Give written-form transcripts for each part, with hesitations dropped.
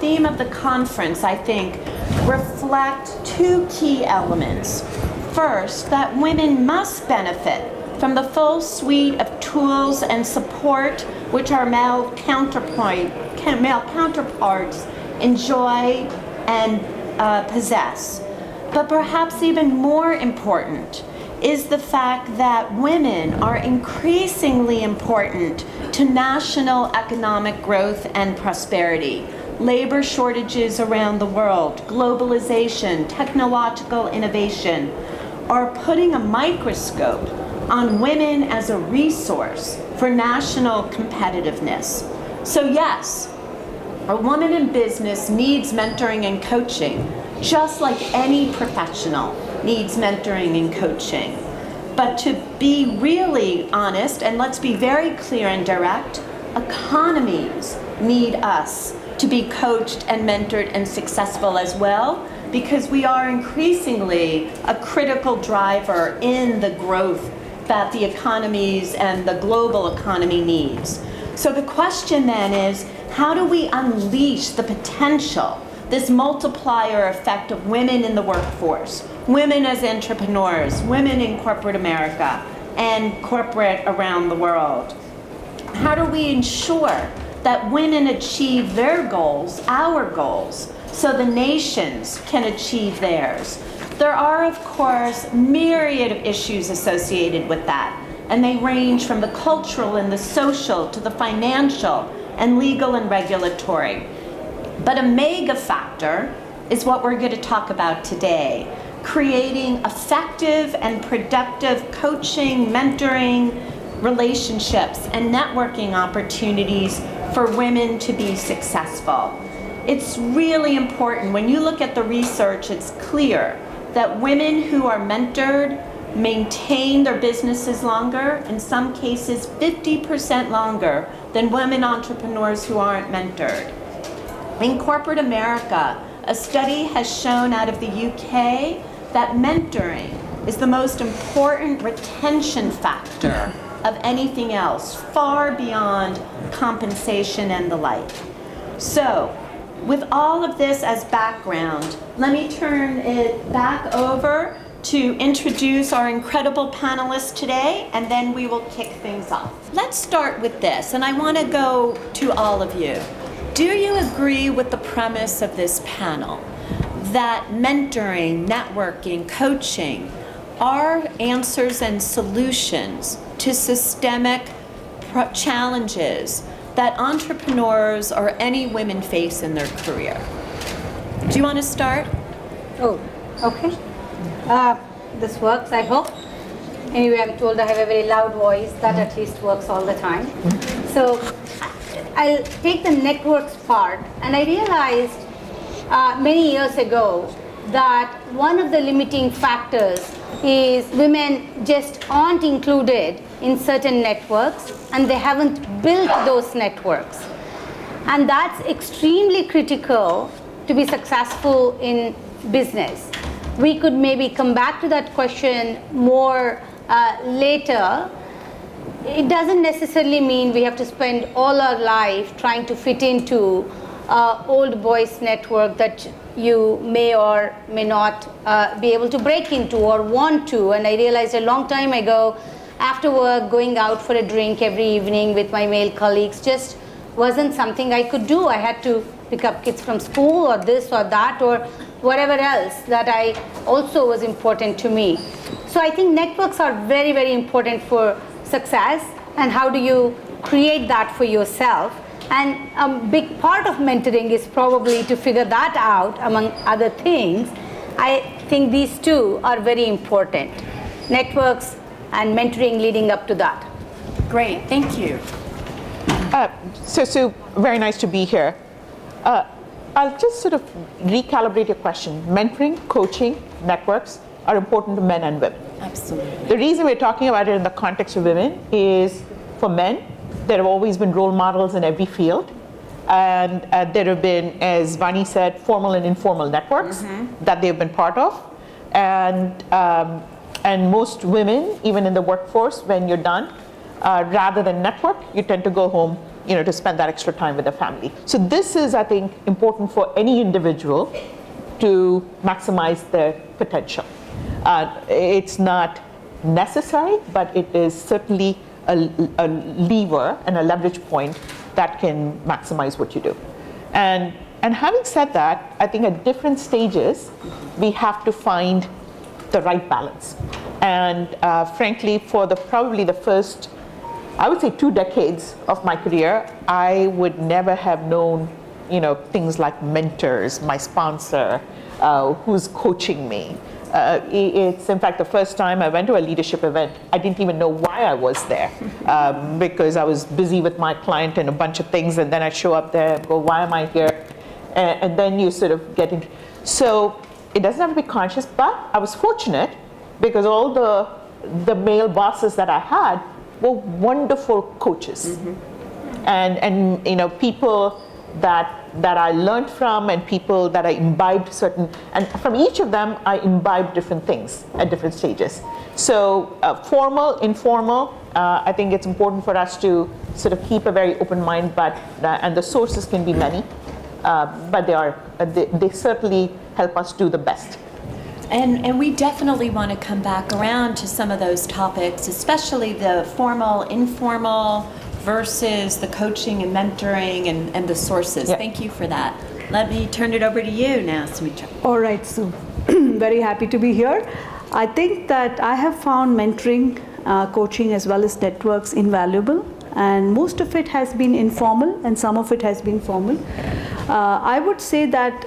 theme of the conference, I think, reflect two key elements. First, that women must benefit from the full suite of tools and support which our male counterparts enjoy and possess. But perhaps even more important is the fact that women are increasingly important to national economic growth and prosperity. Labor shortages around the world, globalization, technological innovation are putting a microscope on women as a resource for national competitiveness. So yes, a woman in business needs mentoring and coaching, just like any professional needs mentoring and coaching. But to be really honest, and let's be very clear and direct, economies need us to be coached and mentored and successful as well, because we are increasingly a critical driver in the growth that the economies and the global economy needs. So the question then is, how do we unleash the potential, this multiplier effect of women in the workforce, women as entrepreneurs, women in corporate America, and corporate around the world? How do we ensure that women achieve their goals, our goals, so the nations can achieve theirs? There are, of course, myriad of issues associated with that, and they range from the cultural and the social to the financial and legal and regulatory. But a mega factor is what we're going to talk about today, creating effective and productive coaching, mentoring, relationships, and networking opportunities for women to be successful. It's really important. When you look at the research, it's clear that women who are mentored maintain their businesses longer, in some cases 50% longer than women entrepreneurs who aren't mentored. In corporate America, a study has shown out of the UK that mentoring is the most important retention factor of anything else, far beyond compensation and the like. So, with all of this as background, let me turn it back over to introduce our incredible panelists today, and then we will kick things off. Let's start with this, and I want to go to all of you. Do you agree with the premise of this panel that mentoring, networking, coaching are answers and solutions to systemic challenges that entrepreneurs or any women face in their career? Do you want to start? Oh, okay. This works, I hope. Anyway, I'm told I have a very loud voice. That at least works all the time. So I'll take the networks part. And I realized many years ago that one of the limiting factors is women just aren't included in certain networks, and they haven't built those networks. And that's extremely critical to be successful in business. We could maybe come back to that question more later. It doesn't necessarily mean we have to spend all our life trying to fit into old boys network that you may or may not be able to break into or want to. And I realized a long time ago, after work, going out for a drink every evening with my male colleagues just wasn't something I could do. I had to pick up kids from school or this or that or whatever else that I also was important to me. So I think networks are very, very important for success. And how do you create that for yourself? And a big part of mentoring is probably to figure that out, among other things. I think these two are very important. Networks and mentoring leading up to that. Great, thank you. So very nice to be here. I'll just sort of recalibrate your question. Mentoring, coaching, networks are important to men and women. Absolutely. The reason we're talking about it in the context of women is, for men, there have always been role models in every field. And there have been, as Vani said, formal and informal networks that they've been part of. And most women, even in the workforce, when you're done, rather than network, you tend to go home to spend that extra time with their family. So this is, I think, important for any individual to maximize their potential. It's not necessary, but it is certainly a lever and a leverage point that can maximize what you do. And having said that, I think at different stages, we have to find the right balance. And frankly, for probably the first, I would say 2 decades of my career, I would never have known, things like mentors, my sponsor, who's coaching me. It's in fact the first time I went to a leadership event, I didn't even know why I was there, because I was busy with my client and a bunch of things, and then I show up there and go, why am I here? And then you sort of get into, so it doesn't have to be conscious, but I was fortunate because all the male bosses that I had were wonderful coaches. And people that I learned from, and people that I imbibed and from each of them I imbibed different things at different stages. So formal, informal, I think it's important for us to sort of keep a very open mind, and the sources can be many, but they certainly help us do the best. And we definitely want to come back around to some of those topics, especially the formal, informal, versus the coaching and mentoring and the sources. Yeah. Thank you for that. Let me turn it over to you now, Sumitra. All right, Sue. Very happy to be here. I think that I have found mentoring, coaching, as well as networks invaluable, and most of it has been informal and some of it has been formal. I would say that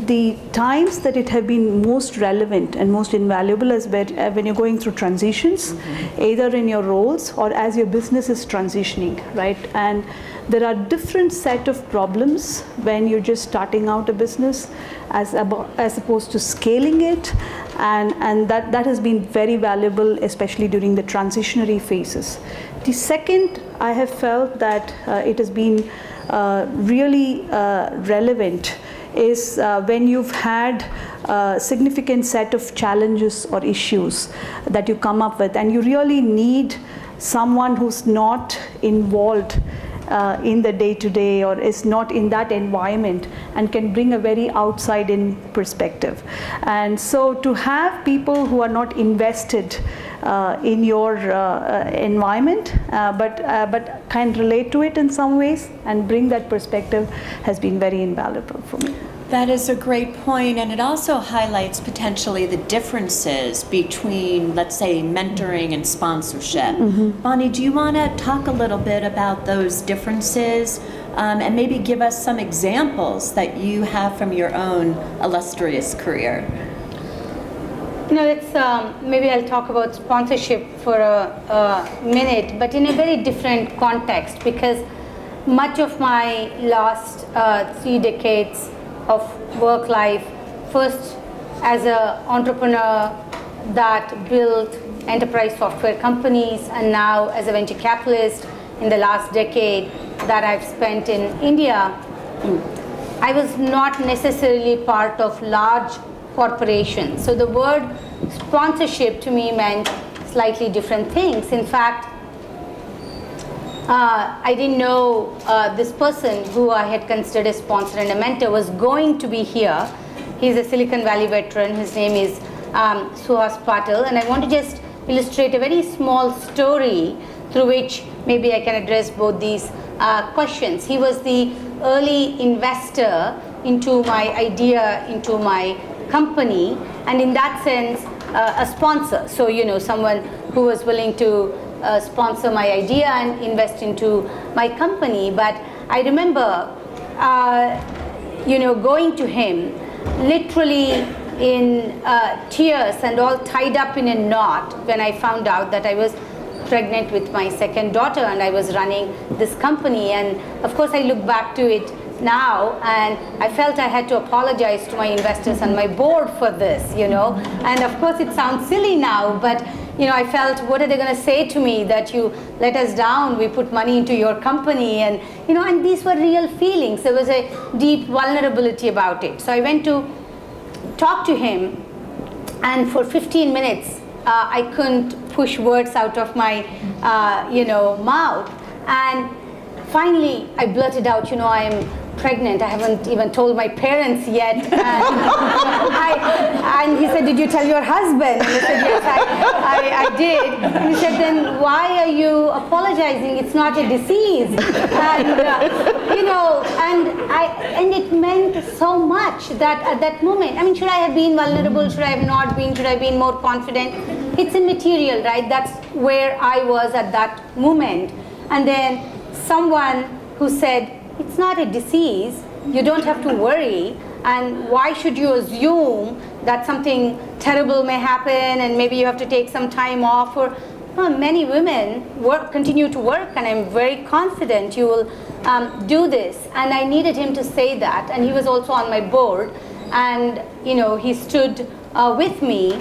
the times that it have been most relevant and most invaluable is when you're going through transitions, either in your roles or as your business is transitioning, right? And there are different set of problems when you're just starting out a business as opposed to scaling it, and that has been very valuable, especially during the transitionary phases. The second, I have felt that it has been really relevant is when you've had a significant set of challenges or issues that you come up with, and you really need someone who's not involved in the day-to-day or is not in that environment and can bring a very outside-in perspective. And so to have people who are not invested in your environment, but can relate to it in some ways and bring that perspective has been very invaluable for me. That is a great point, and it also highlights potentially the differences between, let's say, mentoring and sponsorship. Bonnie, do you want to talk a little bit about those differences and maybe give us some examples that you have from your own illustrious career? It's maybe I'll talk about sponsorship for a minute, but in a very different context, because much of my last 3 decades of work life, first as an entrepreneur that built enterprise software companies, and now as a venture capitalist in the last decade that I've spent in India, I was not necessarily part of large corporations. So the word sponsorship to me meant slightly different things. In fact, I didn't know this person who I had considered a sponsor and a mentor was going to be here. He's a Silicon Valley veteran. His name is Suhas Patil, and I want to just illustrate a very small story through which maybe I can address both these questions. He was the early investor into my idea, into my company, and in that sense, a sponsor. So, someone who was willing to sponsor my idea and invest into my company. But I remember, going to him literally in tears and all tied up in a knot when I found out that I was pregnant with my second daughter and I was running this company. And of course I look back to it now and I felt I had to apologize to my investors and my board for this, and of course it sounds silly now, but I felt, what are they going to say to me, that you let us down, we put money into your company, and and these were real feelings. There was a deep vulnerability about it. So I went to talk to him, and for 15 minutes I couldn't push words out of my mouth. And finally, I blurted out, I'm pregnant. I haven't even told my parents yet. And he said, did you tell your husband? And I said, yes, I did. And he said, then why are you apologizing? It's not a disease. And it meant so much that at that moment, should I have been vulnerable? Should I have not been? Should I have been more confident? It's immaterial, right? That's where I was at that moment. And then someone who said, it's not a disease, you don't have to worry, and why should you assume that something terrible may happen and maybe you have to take some time off? Or many women continue to work, and I'm very confident you will do this. And I needed him to say that, and he was also on my board, and he stood with me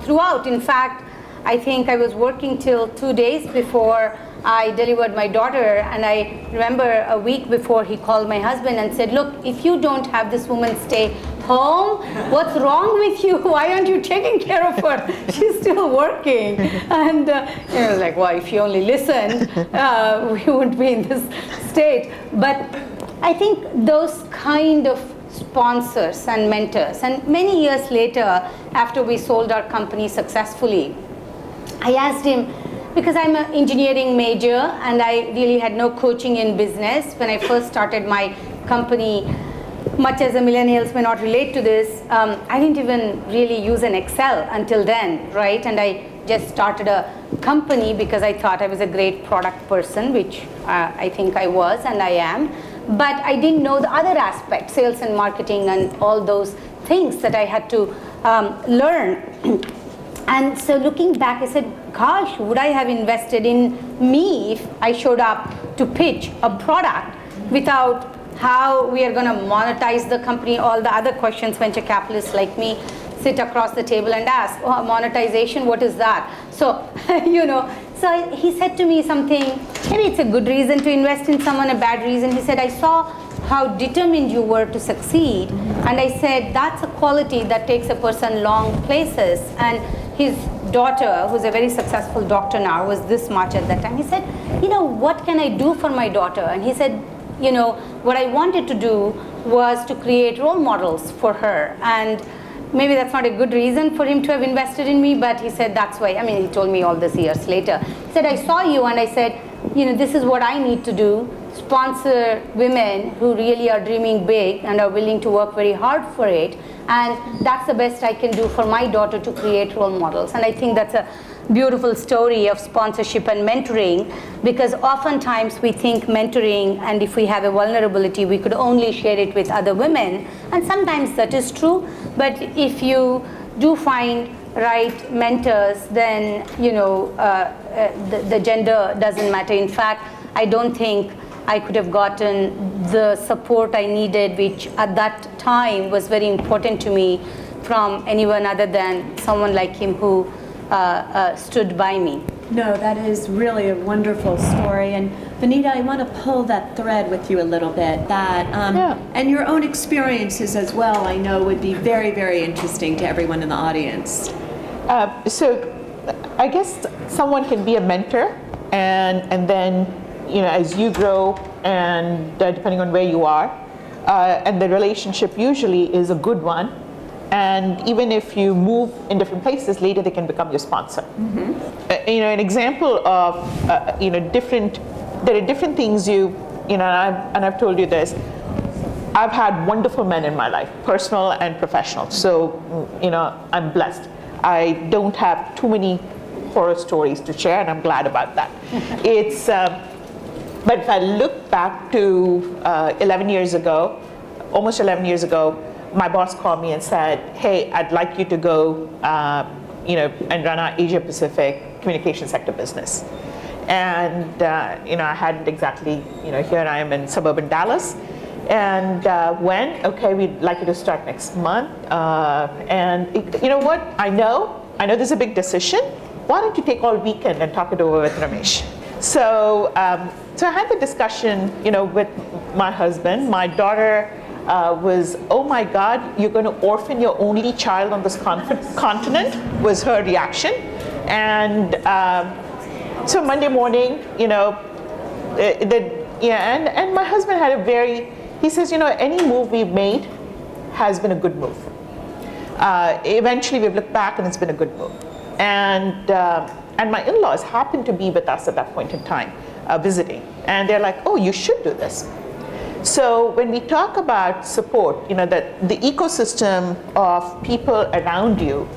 throughout. In fact, I think I was working till 2 days before I delivered my daughter, and I remember a week before he called my husband and said, look, if you don't have this woman stay home, what's wrong with you? Why aren't you taking care of her? She's still working. And I was like, well, if you only listened, we wouldn't be in this state. But I think those kind of sponsors and mentors, and many years later, after we sold our company successfully, I asked him, because I'm an engineering major and I really had no coaching in business. When I first started my company, much as the millennials may not relate to this, I didn't even really use an Excel until then, right? And I just started a company because I thought I was a great product person, which I think I was and I am. But I didn't know the other aspects, sales and marketing and all those things that I had to learn. And so looking back, I said, gosh, would I have invested in me if I showed up to pitch a product without how we are going to monetize the company? All the other questions venture capitalists like me sit across the table and ask, oh, monetization, what is that? So, so he said to me something, maybe it's a good reason to invest in someone, a bad reason. He said, I saw how determined you were to succeed. And I said, that's a quality that takes a person long places. And his daughter, who's a very successful doctor now, was this much at that time. He said, what can I do for my daughter? And he said, what I wanted to do was to create role models for her. And maybe that's not a good reason for him to have invested in me, but he said that's why. He told me all this years later. He said, I saw you and I said, this is what I need to do. Sponsor women who really are dreaming big and are willing to work very hard for it. And that's the best I can do for my daughter, to create role models. And I think that's a beautiful story of sponsorship and mentoring, because oftentimes we think mentoring, and if we have a vulnerability, we could only share it with other women. And sometimes that is true. But if you do find right mentors, then the gender doesn't matter. In fact, I don't think I could have gotten the support I needed, which at that time was very important to me, from anyone other than someone like him who stood by me. No, that is really a wonderful story. And Vanita, I want to pull that thread with you a little bit. And your own experiences as well, I know, would be very, very interesting to everyone in the audience. So I guess someone can be a mentor, and then as you grow, and depending on where you are, and the relationship usually is a good one, and even if you move in different places, later they can become your sponsor. Mm-hmm. An example of there are different things and I've told you this. I've had wonderful men in my life, personal and professional. So I'm blessed. I don't have too many horror stories to share, and I'm glad about that. It's but if I look back to 11 years ago, almost 11 years ago, my boss called me and said, hey, I'd like you to go and run our Asia Pacific communication sector business. And I hadn't exactly, here I am in suburban Dallas. And okay, we'd like you to start next month. And you know what? I know this is a big decision. Why don't you take all weekend and talk it over with Ramesh? So I had the discussion, with my husband. My daughter was, oh my God, you're going to orphan your only child on this continent, was her reaction. And so Monday morning, the Yeah, and my husband had he says, any move we've made has been a good move. Eventually we've looked back and it's been a good move. And my in-laws happened to be with us at that point in time, visiting. And they're like, oh, you should do this. So when we talk about support, that the ecosystem of people around you,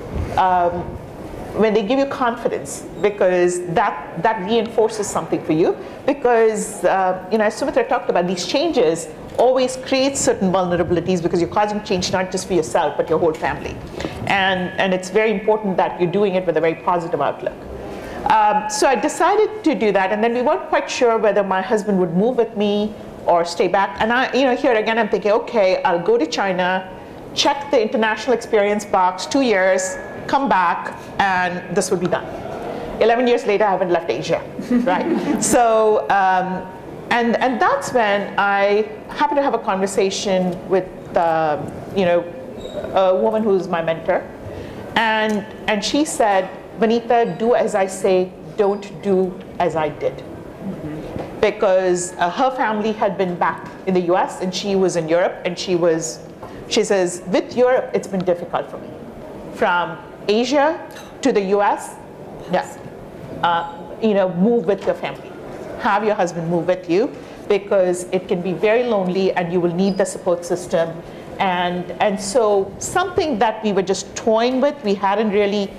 when they give you confidence, because that reinforces something for you, because as Sumitra talked about, these changes always create certain vulnerabilities because you're causing change not just for yourself but your whole family, and it's very important that you're doing it with a very positive outlook. So I decided to do that, and then we weren't quite sure whether my husband would move with me or stay back. And here again, I'm thinking, okay, I'll go to China, check the international experience box, 2 years, come back, and this will be done. 11 years later, I haven't left Asia, right? So, and that's when I happened to have a conversation with, a woman who's my mentor, and she said, Vanita, do as I say, don't do as I did. Because her family had been back in the US and she was in Europe, and she says, with Europe, it's been difficult for me. From Asia to the US, move with your family. Have your husband move with you, because it can be very lonely and you will need the support system. And so something that we were just toying with, we hadn't really,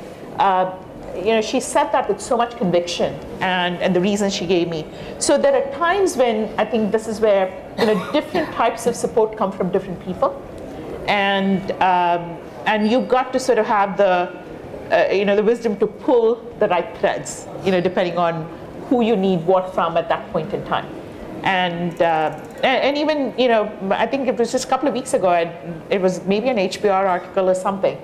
she said that with so much conviction, and the reason she gave me. So there are times when I think this is where different types of support come from different people, and you've got to sort of have the wisdom to pull the right threads, depending on who you need what from at that point in time. And even I think it was just a couple of weeks ago, it was maybe an HBR article or something.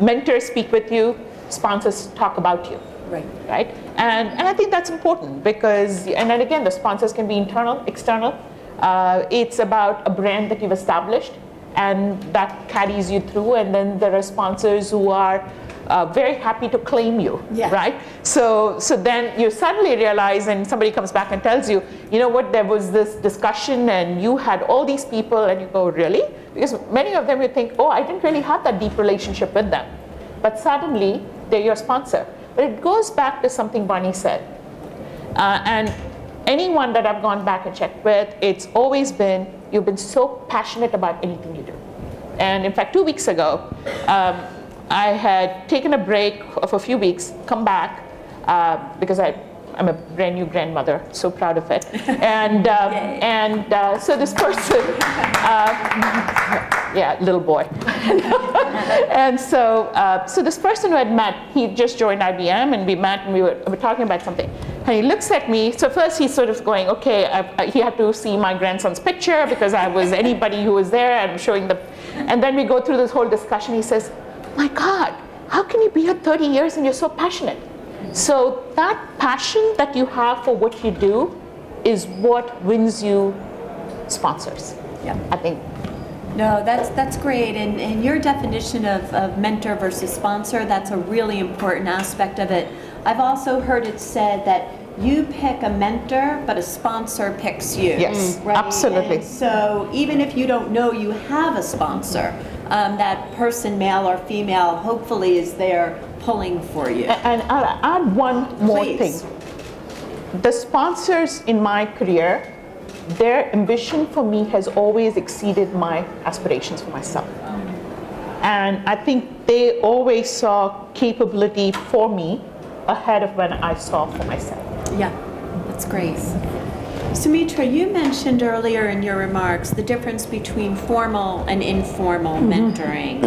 Mentors speak with you, sponsors talk about you. Right? And I think that's important, because, and then again, the sponsors can be internal, external. It's about a brand that you've established and that carries you through, and then there are sponsors who are very happy to claim you, right? So then you suddenly realize, and somebody comes back and tells you, there was this discussion and you had all these people, and you go, really? Because many of them you think, oh, I didn't really have that deep relationship with them. But suddenly, they're your sponsor. But it goes back to something Bonnie said. And anyone that I've gone back and checked with, it's always been, you've been so passionate about anything you do. And in fact, 2 weeks ago, I had taken a break of a few weeks, come back, because I'm a brand new grandmother, so proud of it. And so this person, little boy. And so this person who had met, he just joined IBM, and we met and we were talking about something. And he looks at me, so first he's sort of going, okay, he had to see my grandson's picture because I was anybody who was there, I'm showing and then we go through this whole discussion. He says, my God, how can you be here 30 years and you're so passionate? So that passion that you have for what you do is what wins you sponsors, I think. No, that's great. And your definition of mentor versus sponsor, that's a really important aspect of it. I've also heard it said that you pick a mentor, but a sponsor picks you. Yes, right? absolutely. And so even if you don't know you have a sponsor, that person, male or female, hopefully is there pulling for you. And I'll add one more thing. The sponsors in my career, their ambition for me has always exceeded my aspirations for myself. And I think they always saw capability for me ahead of when I saw for myself. Yeah, that's great. Sumitra, you mentioned earlier in your remarks the difference between formal and informal mentoring.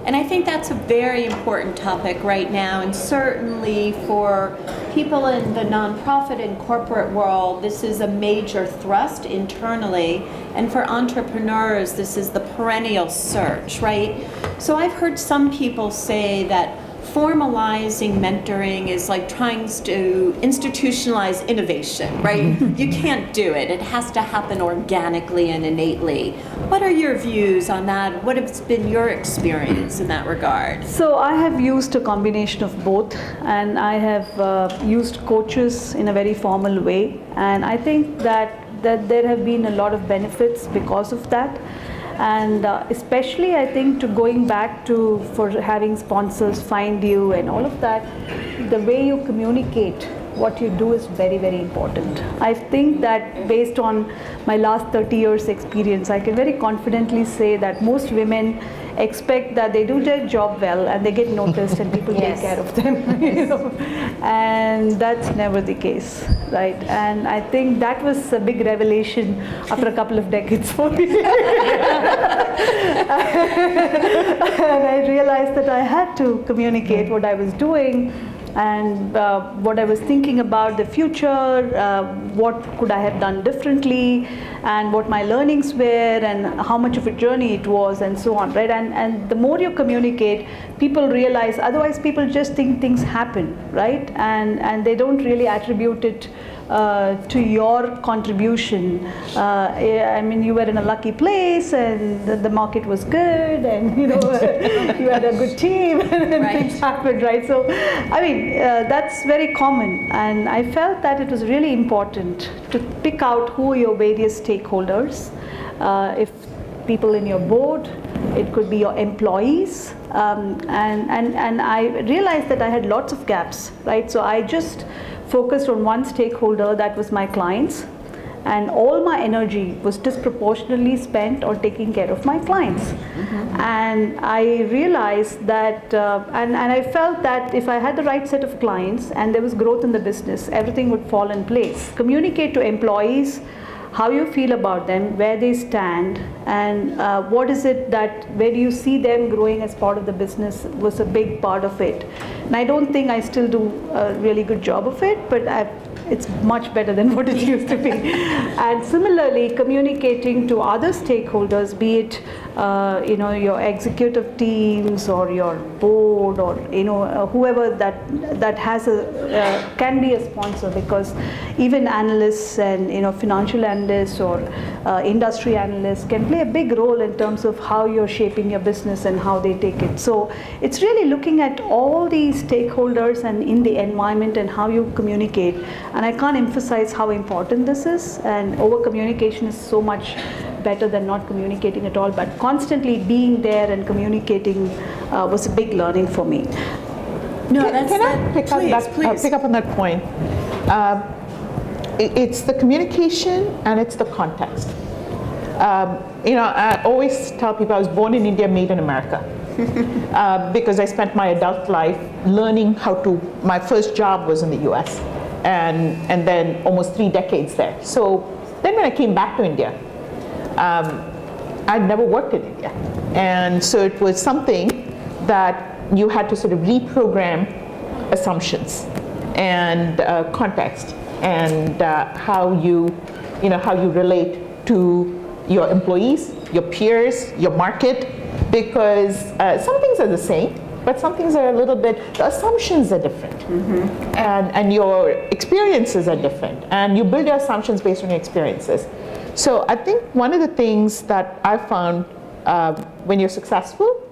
And I think that's a very important topic right now, and certainly for people in the nonprofit and corporate world, this is a major thrust internally, and for entrepreneurs, this is the perennial search, right? So I've heard some people say that formalizing mentoring is like trying to institutionalize innovation, right? You can't do it. It has to happen organically and innately. What are your views on that? What has been your experience in that regard? So I have used a combination of both, and I have used coaches in a very formal way, and I think that there have been a lot of benefits because of that. And especially I think to going back to for having sponsors find you and all of that, the way you communicate what you do is very, very important. I think that based on my last 30 years experience, I can very confidently say that most women expect that they do their job well and they get noticed and people take care of them, you know? And that's never the case, right? And I think that was a big revelation after a couple of decades for me. And I realized that I had to communicate what I was doing and what I was thinking about the future, what could I have done differently, and what my learnings were, and how much of a journey it was, and so on, right? And the more you communicate, people realize, otherwise people just think things happen, right? And they don't really attribute it to your contribution. I mean, you were in a lucky place, and the market was good, and you know, you had a good team, and things happened, right? So, I mean, that's very common, and I felt that it was really important to pick out who are your various stakeholders. If people in your board, it could be your employees, and I realized that I had lots of gaps, right? So I just focused on one stakeholder, that was my clients, and all my energy was disproportionately spent on taking care of my clients. And I realized that, and I felt that if I had the right set of clients and there was growth in the business, everything would fall in place. Communicate to employees how you feel about them, where they stand, and what is it that, where do you see them growing as part of the business was a big part of it. And I don't think I still do a really good job of it, but it's much better than what it used to be. And similarly, communicating to other stakeholders, be it you know, your executive teams or your board, or you know, whoever that has a can be a sponsor, because even analysts and you know, financial analysts or industry analysts can play a big role in terms of how you're shaping your business and how they take it. So it's really looking at all these stakeholders and in the environment and how you communicate. And I can't emphasize how important this is, and over communication is so much better than not communicating at all, but constantly being there and communicating was a big learning for me. No, Can I pick up on that point? It's the communication and it's the context. You know, I always tell people I was born in India, made in America. Because I spent my adult life learning how to, my first job was in the US, and then almost 3 decades there. So then when I came back to India, I'd never worked in India. And so it was something that you had to sort of reprogram assumptions and context, and how you relate to your employees, your peers, your market, because some things are the same, but some things are a little bit, the assumptions are different, and your experiences are different, and you build your assumptions based on your experiences. So I think one of the things that I found when you're successful,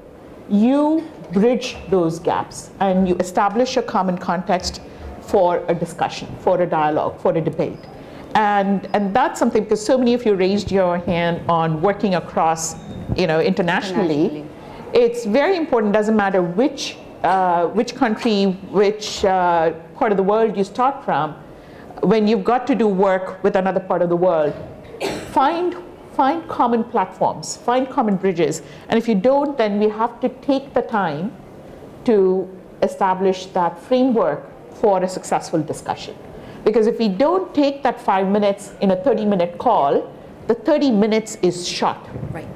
you bridge those gaps and you establish a common context for a discussion, for a dialogue, for a debate. And that's something, because so many of you raised your hand on working across, you know, internationally. It's very important, doesn't matter which country, which part of the world you start from, when you've got to do work with another part of the world, find common platforms, find common bridges. And if you don't, then we have to take the time to establish that framework for a successful discussion. Because if we don't take that 5 minutes in a 30-minute call, the 30 minutes is short. Right.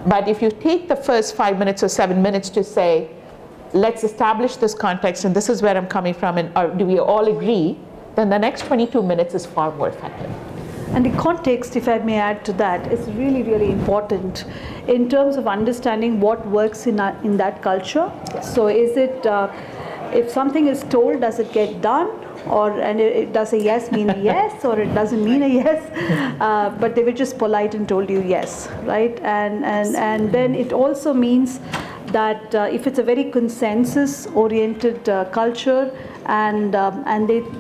But if you take the first 5 minutes or 7 minutes to say, let's establish this context and this is where I'm coming from, and do we all agree, then the next 22 minutes is far more effective. And the context, if I may add to that, is really, really important in terms of understanding what works in that culture. So is it If something is told, does it get done? And does a yes mean a yes, or it doesn't mean a yes? But they were just polite and told you yes, right? And then it also means that if it's a very consensus-oriented culture, and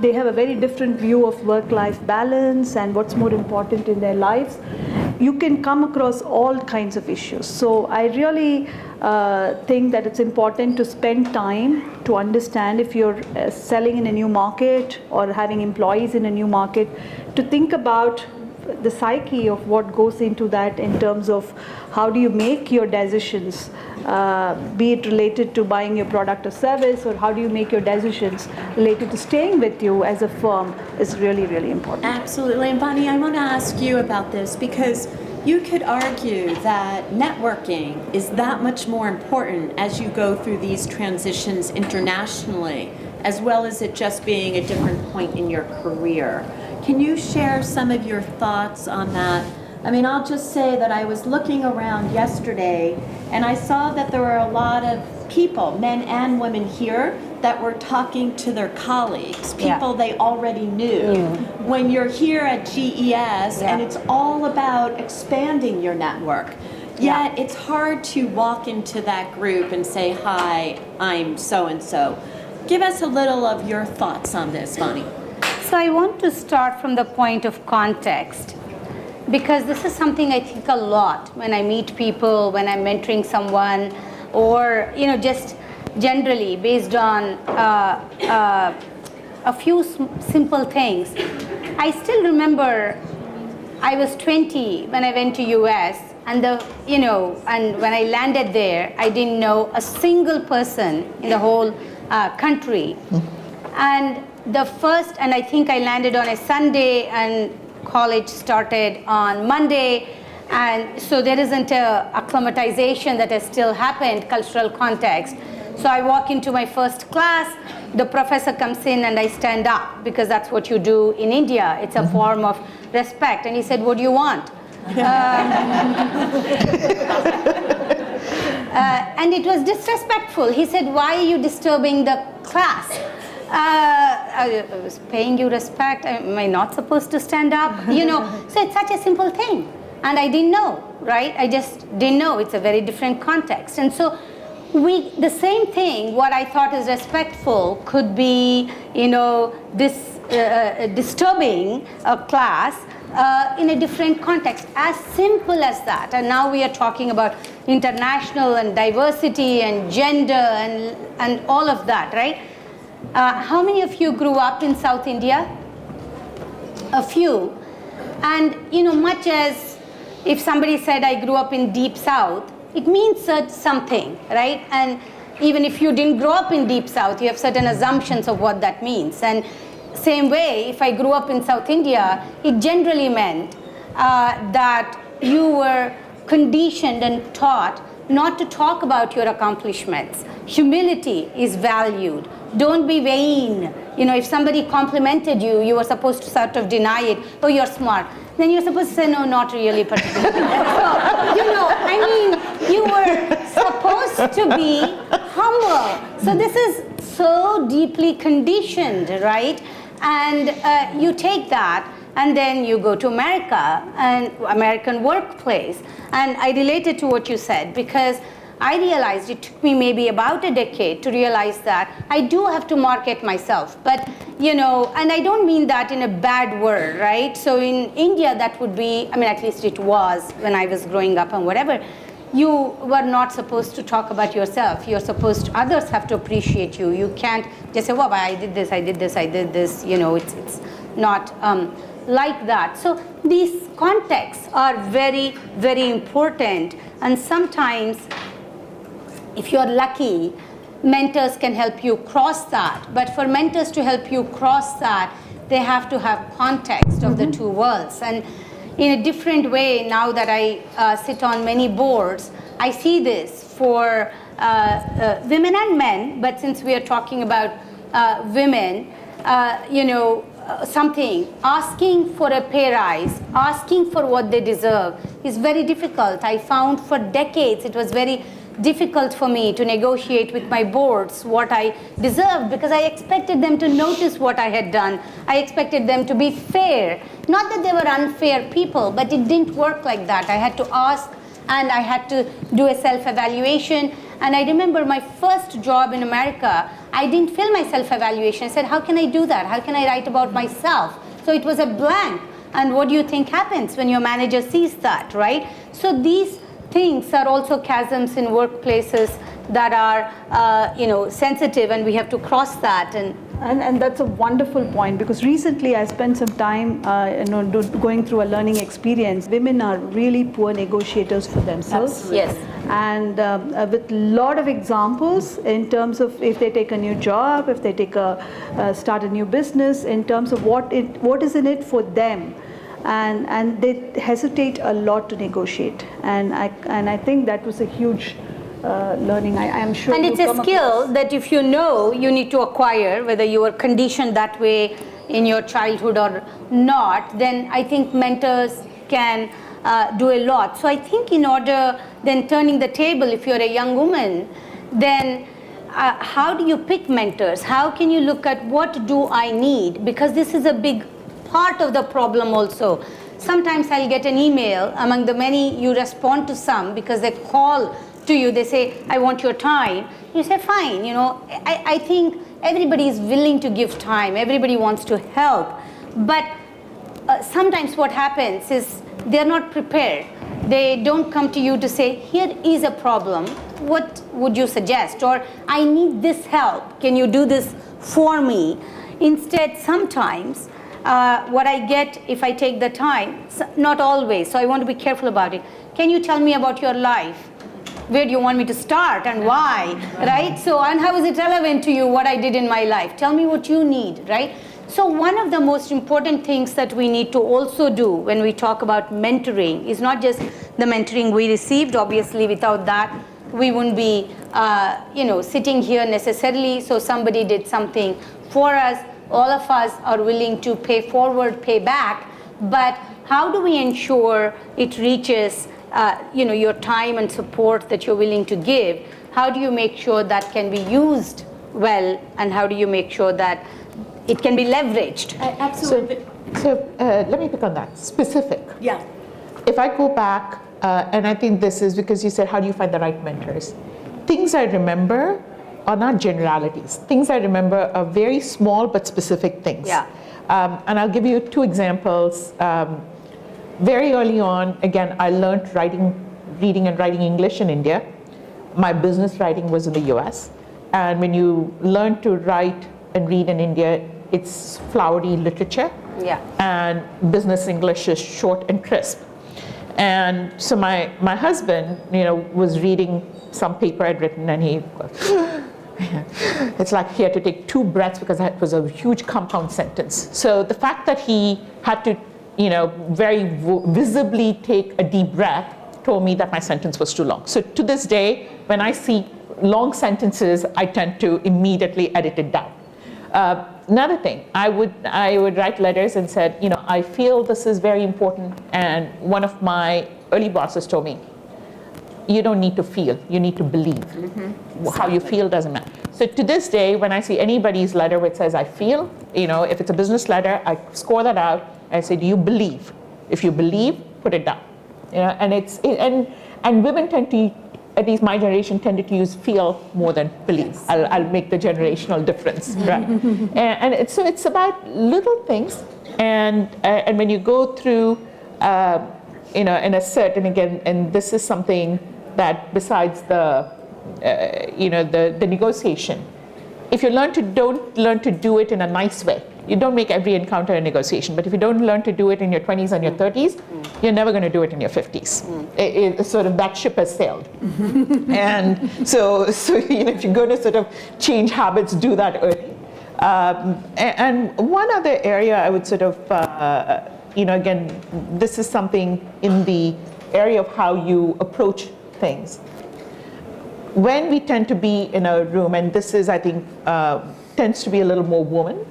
they have a very different view of work-life balance and what's more important in their lives, you can come across all kinds of issues. So I really think that it's important to spend time to understand, if you're selling in a new market or having employees in a new market, to think about the psyche of what goes into that in terms of how do you make your decisions, be it related to buying your product or service, or how do you make your decisions related to staying with you as a firm, is really, really important. Absolutely. And Bonnie, I want to ask you about this, because you could argue that networking is that much more important as you go through these transitions internationally, as well as it just being a different point in your career. Can you share some of your thoughts on that? I mean, I'll just say that I was looking around yesterday and I saw that there were a lot of people, men and women here, that were talking to their colleagues, people they already knew. When you're here at GES and it's all about expanding your network, yet it's hard to walk into that group and say, hi, I'm so-and-so. Give us a little of your thoughts on this, Bonnie. So I want to start from the point of context, because this is something I think a lot when I meet people, when I'm mentoring someone, or just generally based on a few simple things. I still remember I was 20 when I went to US, and and when I landed there, I didn't know a single person in the whole country. And I think I landed on a Sunday and college started on Monday, and so there isn't a acclimatization that has still happened, cultural context. So I walk into my first class, the professor comes in and I stand up, because that's what you do in India. It's a form of respect. And he said, what do you want? And it was disrespectful. He said, why are you disturbing the class? I was paying you respect. Am I not supposed to stand up? So it's such a simple thing. And I didn't know, right? I just didn't know. It's a very different context. And so the same thing, what I thought is respectful could be, disturbing a class in a different context, as simple as that. And now we are talking about international and diversity and gender and all of that, right? How many of you grew up in South India? A few. And, much as if somebody said I grew up in Deep South, it means something, right? And even if you didn't grow up in Deep South, you have certain assumptions of what that means. And same way, if I grew up in South India, it generally meant that you were conditioned and taught not to talk about your accomplishments. Humility is valued. Don't be vain. If somebody complimented you, you were supposed to sort of deny it. Oh, you're smart. Then you're supposed to say, no, not really particularly. So, you were supposed to be humble. So this is so deeply conditioned, right? And you take that, and then you go to America and American workplace. And I related to what you said, because I realized it took me maybe about a decade to realize that I do have to market myself. But, and I don't mean that in a bad word, right? So in India, that would be, at least it was when I was growing up and whatever, you were not supposed to talk about yourself. Others have to appreciate you. You can't just say, well, I did this. It's not like that. So these contexts are very, very important. And sometimes, if you're lucky, mentors can help you cross that. But for mentors to help you cross that, they have to have context of the two worlds. And in a different way, now that I sit on many boards, I see this for women and men. But since we are talking about women, something, asking for a pay rise, asking for what they deserve is very difficult. I found for decades it was very difficult for me to negotiate with my boards what I deserved, because I expected them to notice what I had done. I expected them to be fair. Not that they were unfair people, but it didn't work like that. I had to ask, and I had to do a self-evaluation. And I remember my first job in America, I didn't fill my self-evaluation. I said, how can I do that? How can I write about myself? So it was a blank. And what do you think happens when your manager sees that, right? So these things are also chasms in workplaces that are sensitive, and we have to cross that. And that's a wonderful point, because recently I spent some time going through a learning experience. Women are really poor negotiators for themselves. Absolutely. Yes. And with a lot of examples in terms of if they take a new job, if they start a new business, in terms of what is in it for them. And they hesitate a lot to negotiate. And I think that was a huge learning. I am sure. And it's a skill that if you know, you need to acquire, whether you were conditioned that way in your childhood or not, then I think mentors can do a lot. So I think in order, then turning the table, if you're a young woman, then how do you pick mentors? How can you look at what do I need? Because this is a big part of the problem also. Sometimes I'll get an email, among the many, you respond to some because they call to you, they say, I want your time. You say, fine, I think everybody is willing to give time, everybody wants to help. But sometimes what happens is they're not prepared. They don't come to you to say, here is a problem, what would you suggest? Or I need this help, can you do this for me? Instead, sometimes what I get if I take the time, not always, so I want to be careful about it. Can you tell me about your life? Where do you want me to start and why, right? So, and how is it relevant to you what I did in my life? Tell me what you need, right? So one of the most important things that we need to also do when we talk about mentoring is not just the mentoring we received. Obviously, without that, we wouldn't be, sitting here necessarily. So somebody did something for us. All of us are willing to pay forward, pay back. But how do we ensure it reaches your time and support that you're willing to give? How do you make sure that can be used well, and how do you make sure that it can be leveraged? Absolutely. So let me pick on that. Specific. Yeah. If I go back, and I think this is because you said, how do you find the right mentors? Things I remember are not generalities. Things I remember are very small but specific things. Yeah. And I'll give you two examples. Very early on, again, I learned reading and writing English in India. My business writing was in the US. And when you learn to write and read in India, it's flowery literature. Yeah. And business English is short and crisp. And so my husband, was reading some paper I'd written, and he, it's like he had to take 2 breaths because it was a huge compound sentence. So the fact that he had to very visibly take a deep breath told me that my sentence was too long. So to this day, when I see long sentences, I tend to immediately edit it down. Another thing, I would write letters and said, I feel this is very important, and one of my early bosses told me, you don't need to feel, you need to believe. Mm-hmm. How you feel doesn't matter. So to this day, when I see anybody's letter which says I feel, if it's a business letter, I score that out. I say, do you believe? If you believe, put it down. And women tend to, at least my generation, tended to use feel more than believe. Yes. I'll make the generational difference, right? and it's about little things, and when you go through, in a cert, and again, and this is something that besides the negotiation, if you don't learn to do it in a nice way. You don't make every encounter a negotiation, but if you don't learn to do it in your 20s and your 30s, you're never going to do it in your 50s. It's sort of that ship has sailed. And so if you're going to sort of change habits, do that early. And one other area I would sort of, again, this is something in the area of how you approach things. When we tend to be in a room, and this is, I think, tends to be a little more woman.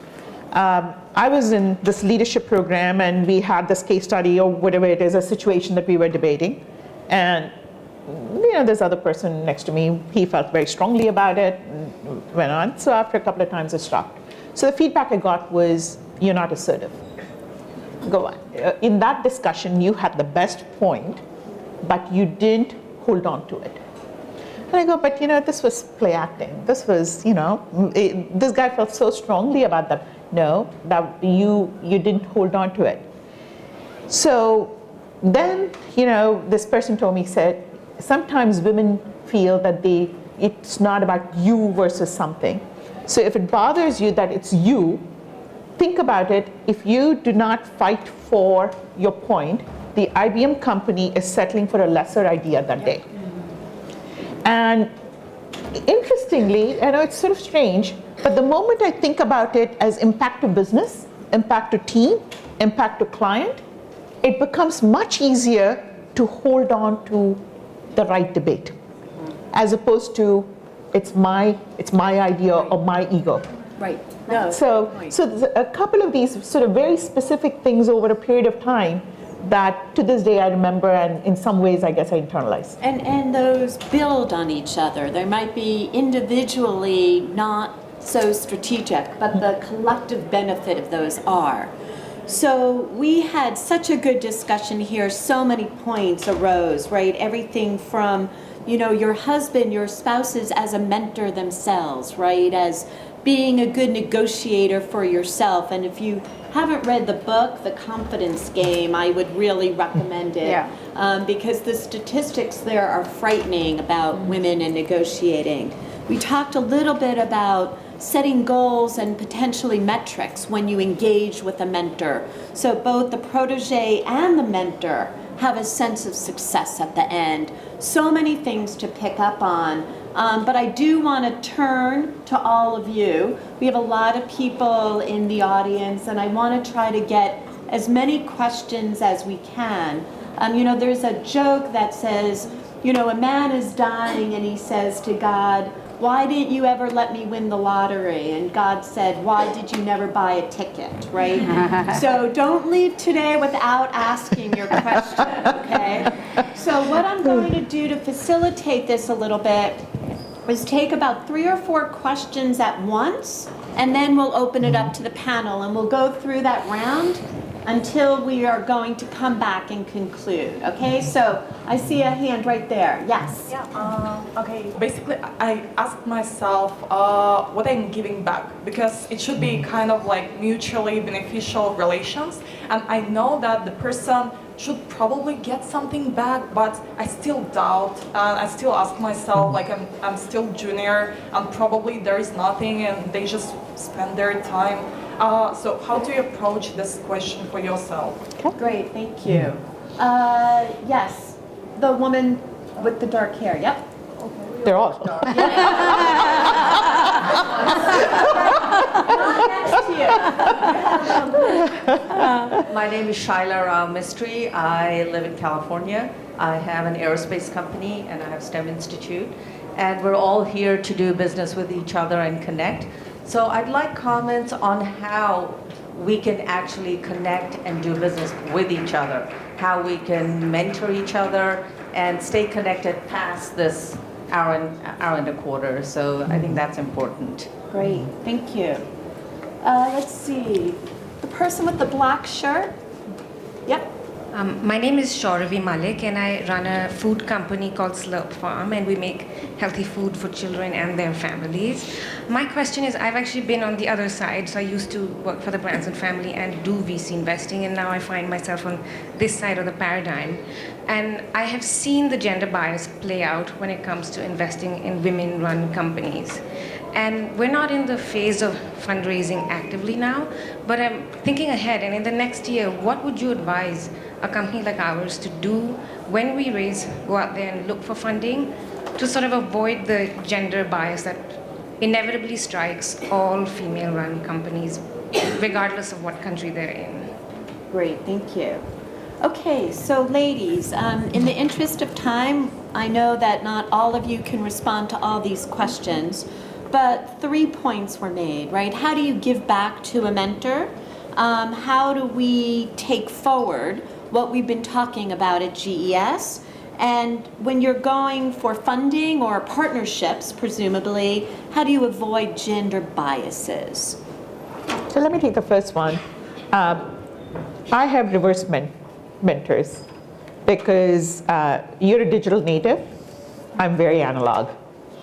I was in this leadership program, and we had this case study or whatever it is, a situation that we were debating. And this other person next to me, he felt very strongly about it and went on. So after a couple of times, I stopped. So the feedback I got was, you're not assertive. Go on. In that discussion, you had the best point, but you didn't hold on to it. And I go, but this was play acting. This was, this guy felt so strongly about that. No, that you didn't hold on to it. So then, this person told me, said, sometimes women feel that it's not about you versus something. So if it bothers you that it's you, think about it. If you do not fight for your point, the IBM company is settling for a lesser idea that day. And interestingly, I know it's sort of strange, but the moment I think about it as impact to business, impact to team, impact to client, it becomes much easier to hold on to the right debate, as opposed to it's my idea or my ego. Right. No. So there's a couple of these sort of very specific things over a period of time that to this day I remember, and in some ways I guess I internalize. And those build on each other. They might be individually not so strategic, but the collective benefit of those are. So we had such a good discussion here. So many points arose, right? Everything from, your husband, your spouses as a mentor themselves, right? As being a good negotiator for yourself. And if you haven't read the book, The Confidence Game, I would really recommend it. Yeah. Because the statistics there are frightening about women and negotiating. We talked a little bit about setting goals and potentially metrics when you engage with a mentor. So both the protege and the mentor have a sense of success at the end. So many things to pick up on. But I do want to turn to all of you. We have a lot of people in the audience, and I want to try to get as many questions as we can. There's a joke that says, a man is dying and he says to God, why didn't you ever let me win the lottery? And God said, why did you never buy a ticket, right? So don't leave today without asking your question, okay? So what I'm going to do to facilitate this a little bit is take about 3 or 4 questions at once, and then we'll open it up to the panel, and we'll go through that round until we are going to come back and conclude, okay? So I see a hand right there. Yes? Yeah, okay. Basically, I asked myself what I'm giving back, because it should be kind of like mutually beneficial relations. And I know that the person should probably get something back, but I still doubt. I still ask myself, like I'm still junior, and probably there is nothing, and they just spend their time. So how do you approach this question for yourself? Great, thank you. Yes, the woman with the dark hair, yep. They're all. Next to you. My name is Shaila Rao Mistry. I live in California. I have an aerospace company and I have STEM Institute. And we're all here to do business with each other and connect. So I'd like comments on how we can actually connect and do business with each other, how we can mentor each other and stay connected past this hour and a quarter. So I think that's important. Great, thank you. Let's see, the person with the black shirt? Yep. My name is Shauravi Malik, and I run a food company called Slurp Farm, and we make healthy food for children and their families. My question is, I've actually been on the other side, so I used to work for the Branson family and do VC investing, and now I find myself on this side of the paradigm. And I have seen the gender bias play out when it comes to investing in women-run companies. And we're not in the phase of fundraising actively now, but I'm thinking ahead, and in the next year, what would you advise a company like ours to do when we raise, go out there and look for funding, to sort of avoid the gender bias that inevitably strikes all female-run companies, regardless of what country they're in? Great, thank you. Okay, so ladies, in the interest of time, I know that not all of you can respond to all these questions, but 3 points were made, right? How do you give back to a mentor? How do we take forward what we've been talking about at GES? And when you're going for funding or partnerships, presumably, how do you avoid gender biases? So let me take the first one. I have reverse mentors because you're a digital native. I'm very analog.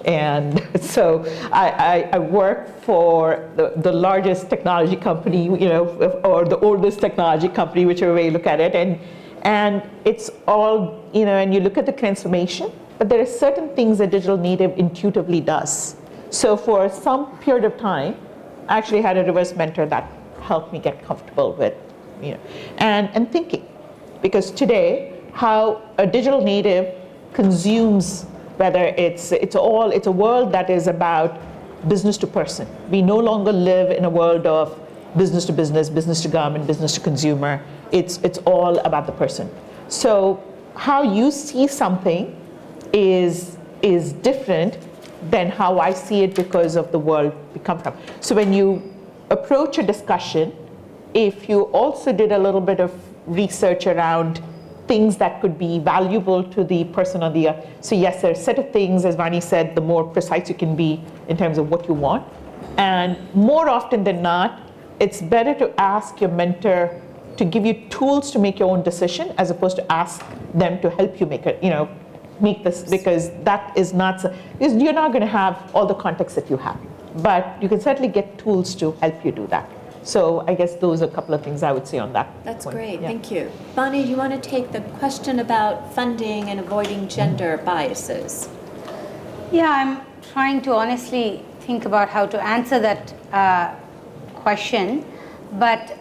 And so I work for the largest technology company, or the oldest technology company, whichever way you look at it. And it's all, and you look at the transformation, but there are certain things that digital native intuitively does. So for some period of time, I actually had a reverse mentor that helped me get comfortable with, and thinking. Because today, how a digital native consumes, whether it's a world that is about business to person. We no longer live in a world of business to business, business to government, business to consumer. It's all about the person. So how you see something is different than how I see it because of the world we come from. So when you approach a discussion, if you also did a little bit of research around things that could be valuable to the person on the other. So yes, there are a set of things, as Vani said, the more precise you can be in terms of what you want. And more often than not, it's better to ask your mentor to give you tools to make your own decision as opposed to ask them to help you make this, because that is not, because you're not going to have all the context that you have. But you can certainly get tools to help you do that. So I guess those are a couple of things I would say on that. That's point. great, Yeah. thank you. Bonnie, do you want to take the question about funding and avoiding gender biases? Yeah, I'm trying to honestly think about how to answer that question. But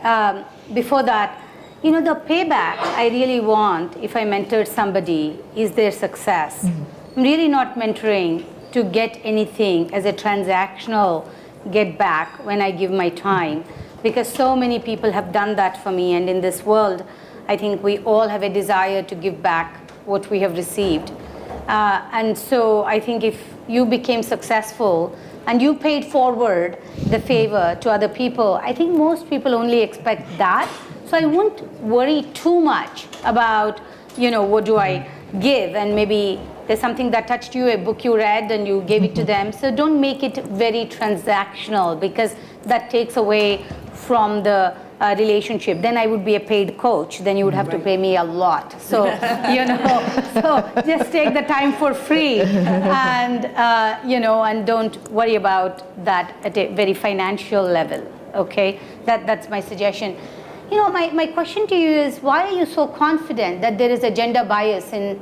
before that, the payback I really want if I mentored somebody is their success. I'm really not mentoring to get anything as a transactional get back when I give my time, because so many people have done that for me, and in this world I think we all have a desire to give back what we have received. And so I think if you became successful and you paid forward the favor to other people, I think most people only expect that. So I won't worry too much about, what do I give, and maybe there's something that touched you, a book you read and you gave it to them. So don't make it very transactional, because that takes away from the relationship. Then I would be a paid coach. Then you would have to pay me a lot. So, so just take the time for free, and, and don't worry about that at a very financial level, okay? That's my suggestion. My question to you is, why are you so confident that there is a gender bias in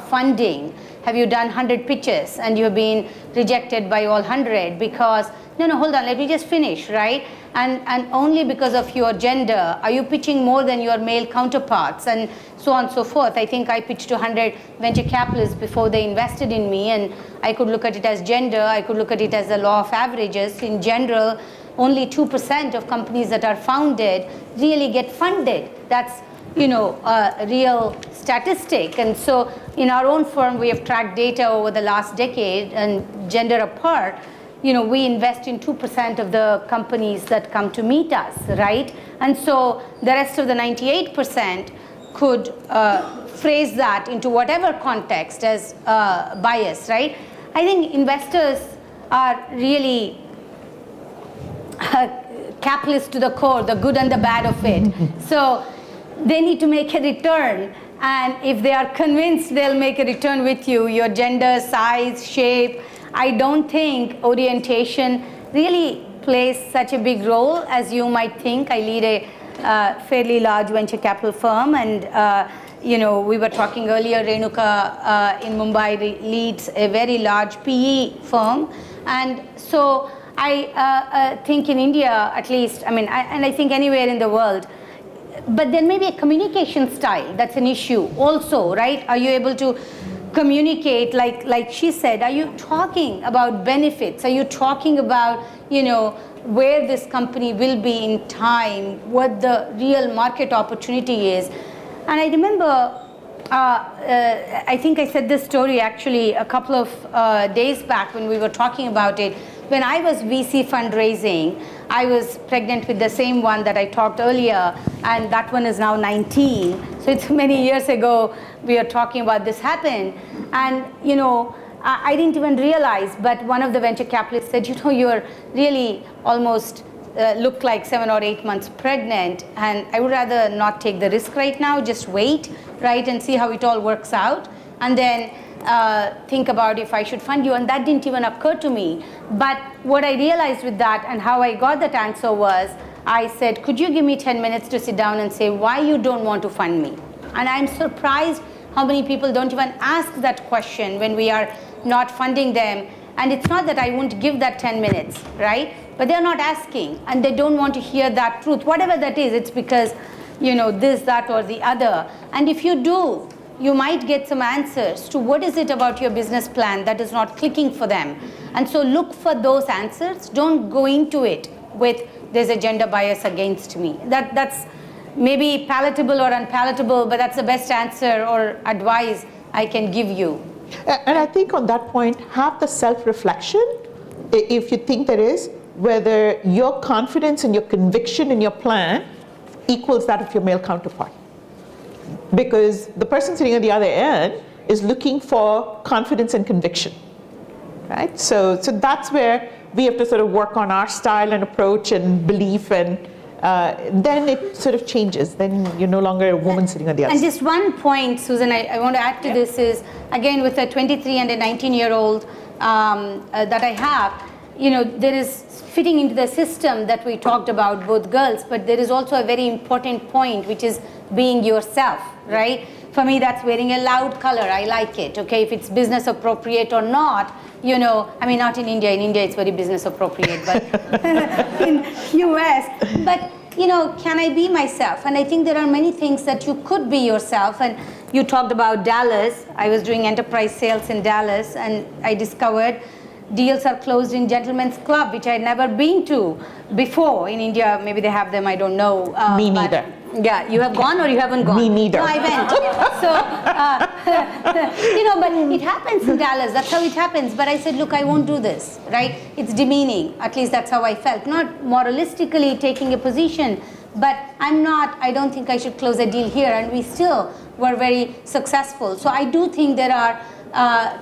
funding? Have you done 100 pitches and you've been rejected by all 100 because, no, hold on, let me just finish, right? And only because of your gender, are you pitching more than your male counterparts, and so on and so forth? I think I pitched to 100 venture capitalists before they invested in me, and I could look at it as gender, I could look at it as the law of averages. In general, only 2% of companies that are founded really get funded. That's a real statistic. And so in our own firm, we have tracked data over the last decade, and gender apart, we invest in 2% of the companies that come to meet us, right? And so the rest of the 98% could phrase that into whatever context as bias, right? I think investors are really capitalist to the core, the good and the bad of it. So they need to make a return, and if they are convinced they'll make a return with you, your gender, size, shape, I don't think orientation really plays such a big role as you might think. I lead a fairly large venture capital firm, and we were talking earlier, Renuka in Mumbai leads a very large PE firm, and so I think in India, at least, and I think anywhere in the world, but there may be a communication style that's an issue also, right? Are you able to communicate, like she said, are you talking about benefits? Are you talking about, where this company will be in time, what the real market opportunity is? And I remember, I think I said this story actually a couple of days back when we were talking about it. When I was VC fundraising, I was pregnant with the same one that I talked earlier, and that one is now 19. So So it's many years ago we are talking about this happened, and I didn't even realize, but one of the venture capitalists said, you're really almost look like 7 or 8 months pregnant, and I would rather not take the risk right now, just wait, right, and see how it all works out, and then think about if I should fund you. And that didn't even occur to me. But what I realized with that and how I got that answer was, I said, could you give me 10 minutes to sit down and say why you don't want to fund me? And I'm surprised how many people don't even ask that question when we are not funding them. And it's not that I won't give that 10 minutes, right? But they're not asking, and they don't want to hear that truth. Whatever that is, it's because, this, that, or the other. And if you do, you might get some answers to what is it about your business plan that is not clicking for them. And so look for those answers. Don't go into it with there's a gender bias against me. That's maybe palatable or unpalatable, but that's the best answer or advice I can give you. And I think on that point, have the self-reflection, if you think there is, whether your confidence and your conviction in your plan equals that of your male counterpart. Because the person sitting at the other end is looking for confidence and conviction, right? So that's where we have to sort of work on our style and approach and belief, and then it sort of changes. Then you're no longer a woman sitting on the other And side. just one point, Susan, I want to add to this is, again, with a 23 and a 19-year-old that I have, there is fitting into the system that we talked about, both girls, but there is also a very important point, which is being yourself, right? For me, that's wearing a loud color. I like it, okay? If it's business appropriate or not, not in India. In India, it's very business appropriate, but in US. But, can I be myself? And I think there are many things that you could be yourself. And you talked about Dallas. I was doing enterprise sales in Dallas, and I discovered deals are closed in Gentlemen's Club, which I had never been to before. In India, maybe they have them, I don't know. Me neither. Yeah, you have gone or you haven't gone? Me neither. No, I went. So, but it happens in Dallas. That's how it happens. But I said, look, I won't do this, right? It's demeaning. At least that's how I felt. Not moralistically taking a position, but I don't think I should close a deal here. And we still were very successful. So I do think there are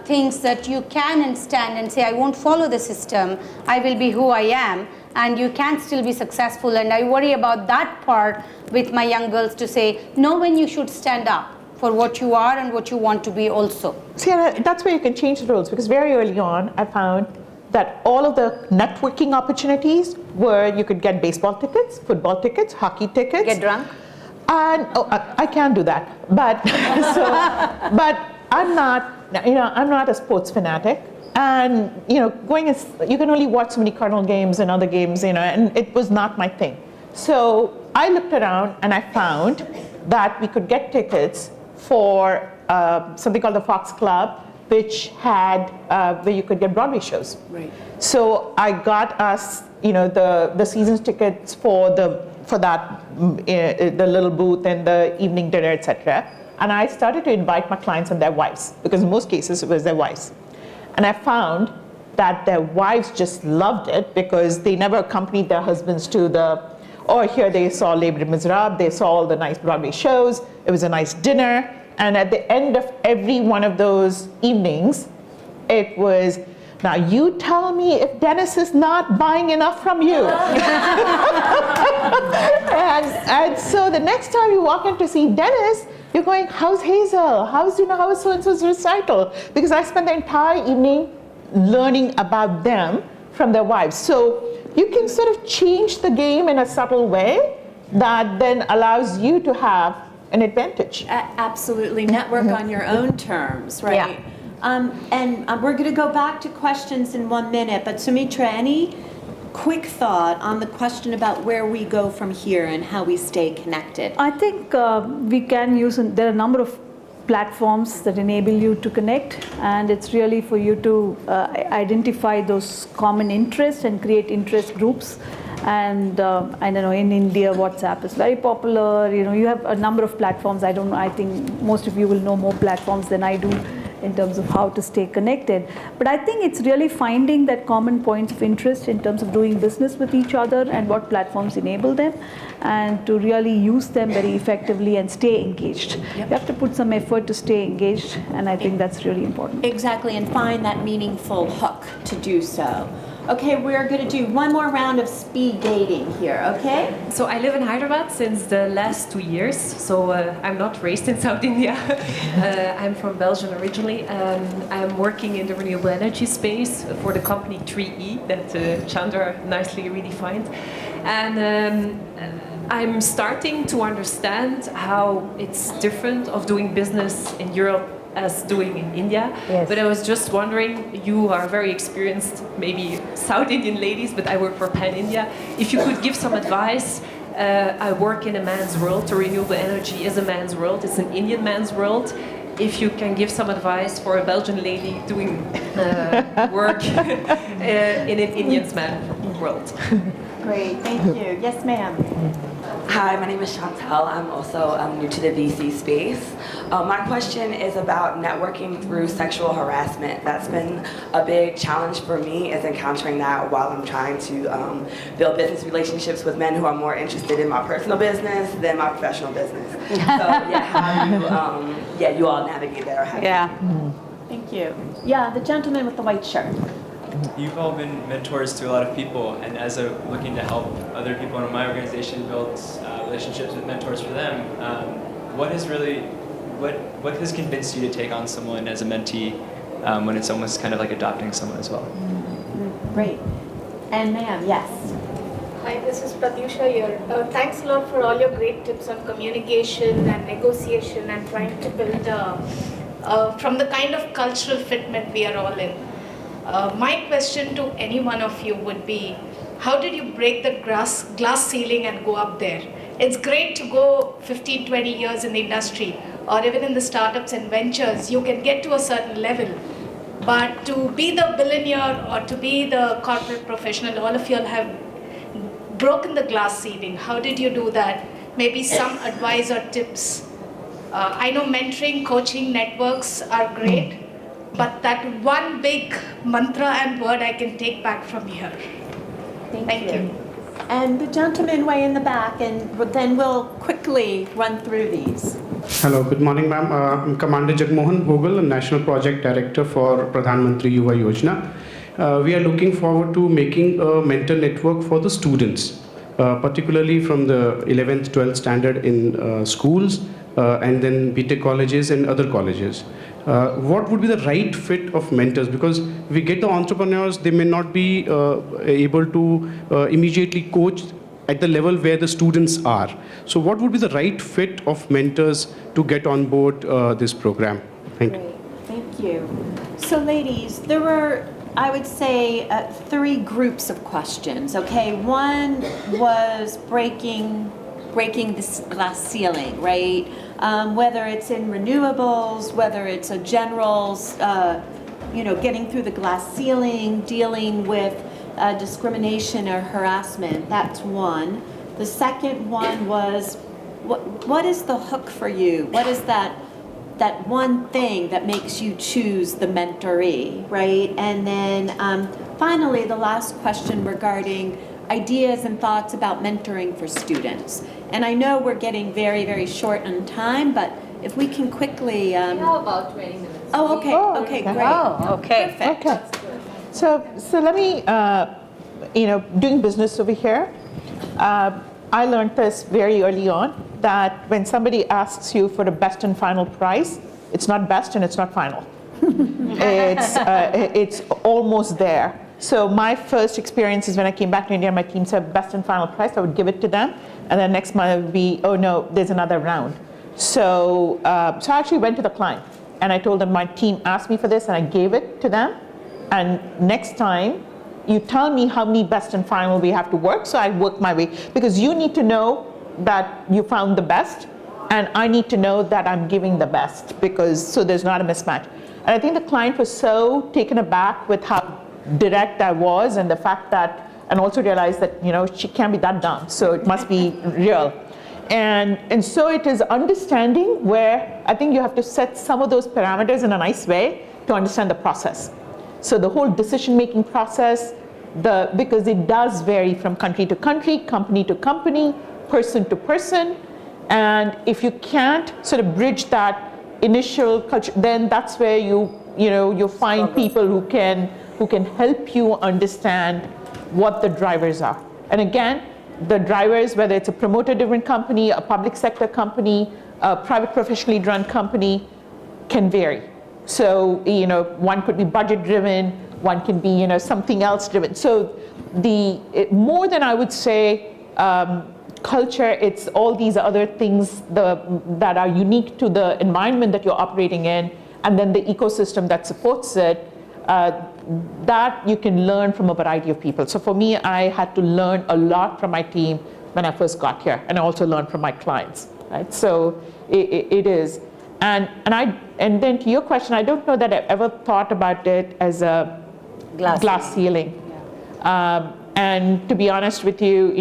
things that you can stand and say, I won't follow the system, I will be who I am, and you can still be successful. And I worry about that part with my young girls, to say, know when you should stand up for what you are and what you want to be also. See, that's where you can change the rules, because very early on I found that all of the networking opportunities were you could get baseball tickets, football tickets, hockey tickets. Get drunk? And I can do that, but but I'm not. I'm not a sports fanatic, and going is, you can only watch so many Cardinal games and other games, and it was not my thing. So I looked around and I found that we could get tickets for something called the Fox Club, which had where you could get Broadway shows. Right. So I got us, the season's tickets for that, the little booth and the evening dinner, etc. And I started to invite my clients and their wives, because in most cases it was their wives. And I found that their wives just loved it, because they never accompanied their husbands to here they saw Les Miserables, they saw all the nice Broadway shows, it was a nice dinner, and at the end of every one of those evenings, it was, now you tell me if Dennis is not buying enough from you. and so the next time you walk in to see Dennis, you're going, how's Hazel? How's so-and-so's recital? Because I spent the entire evening learning about them from their wives. So you can sort of change the game in a subtle way that then allows you to have an advantage. Absolutely. Network on your own terms, right? Yeah. We're going to go back to questions in 1 minute, but Sumitra, any quick thought on the question about where we go from here and how we stay connected? I think we can use, there are a number of platforms that enable you to connect, and it's really for you to identify those common interests and create interest groups. And I don't know, in India, WhatsApp is very popular. You have a number of platforms. I think most of you will know more platforms than I do in terms of how to stay connected. But I think it's really finding that common points of interest in terms of doing business with each other and what platforms enable them, and to really use them very effectively and stay engaged. You have to put some effort to stay engaged, and I think that's really important. Exactly, and find that meaningful hook to do so. Okay, we're going to do one more round of speed dating here, okay? So I live in Hyderabad since the last 2 years. So I'm not raised in South India. I'm from Belgium originally. I'm working in the renewable energy space for the company 3E that Chandra nicely redefined. And I'm starting to understand how it's different of doing business in Europe as doing in India. Yes. But I was just wondering, you are very experienced, maybe South Indian ladies, but I work for Pan India. If you could give some advice, I work in a man's world, so renewable energy is a man's world, it's an Indian man's world. If you can give some advice for a Belgian lady doing work in an Indian man's world. Great, thank you. Yes, ma'am. Hi, my name is Chantel. I'm also new to the VC space. My question is about networking through sexual harassment. That's been a big challenge for me, is encountering that while I'm trying to build business relationships with men who are more interested in my personal business than my professional business. So yeah, how do you all navigate that, or how do you? Thank you. Yeah, the gentleman with the white shirt. You've all been mentors to a lot of people, and as a looking to help other people in my organization build relationships with mentors for them, what has convinced you to take on someone as a mentee when it's almost kind of like adopting someone as well? Great. And ma'am, yes. Hi, this is Pratyusha here. Thanks a lot for all your great tips on communication and negotiation and trying to build from the kind of cultural fitment we are all in. My question to any one of you would be, how did you break the glass ceiling and go up there? It's great to go 15, 20 years in the industry, or even in the startups and ventures, you can get to a certain level. But to be the billionaire or to be the corporate professional, all of you all have broken the glass ceiling. How did you do that? Maybe some advice or tips. I know mentoring, coaching, networks are great. But that one big mantra and word I can take back from here. Thank you. And the gentleman way in the back, and then we'll quickly run through these. Hello, good morning, ma'am. I'm Commander Jagmohan Bhogal, National Project Director for Pradhan Mantri Yuva Yojana. We are looking forward to making a mentor network for the students, particularly from the 11th, 12th standard in schools, and then BTech colleges and other colleges. What would be the right fit of mentors? Because we get the entrepreneurs, they may not be able to immediately coach at the level where the students are. So what would be the right fit of mentors to get on board this program? Thank you. Great, thank you. So ladies, there were, I would say, 3 groups of questions, okay? One was breaking this glass ceiling, right? Whether it's in renewables, whether it's a generals, getting through the glass ceiling, dealing with discrimination or harassment, that's one. The second one was, what is the hook for you? What is that one thing that makes you choose the mentoree, right? And then finally, the last question regarding ideas and thoughts about mentoring for students. And I know we're getting very, very short on time, but if we can quickly... How about 20 minutes? Oh, okay, okay, great. Oh, okay. Perfect. Okay. So let me, doing business over here, I learned this very early on, that when somebody asks you for the best and final price, it's not best and it's not final. It's almost there. So my first experience is when I came back to India, my team said best and final price, I would give it to them. And then next month it would be, oh no, there's another round. So I actually went to the client and I told them my team asked me for this and I gave it to them. And next time you tell me how many best and final we have to work. So I worked my way, because you need to know that you found the best and I need to know that I'm giving the best, so there's not a mismatch. And I think the client was so taken aback with how direct I was, and the fact that, and also realized that, she can't be that dumb, so it must be real. And so it is understanding where I think you have to set some of those parameters in a nice way to understand the process. So the whole decision-making process, because it does vary from country to country, company to company, person to person, and if you can't sort of bridge that initial culture, then that's where you find people who can help you understand what the drivers are. And again, the drivers, whether it's a promoter-driven company, a public sector company, a private professionally run company, can vary. So, one could be budget-driven, one can be, something else driven. So, more than I would say culture, it's all these other things that are unique to the environment that you're operating in, and then the ecosystem that supports it. That you can learn from a variety of people. So for me, I had to learn a lot from my team when I first got here, and I also learned from my clients, right? So it is. And then to your question, I don't know that I ever thought about it as a glass ceiling. Yeah. And to be honest with you,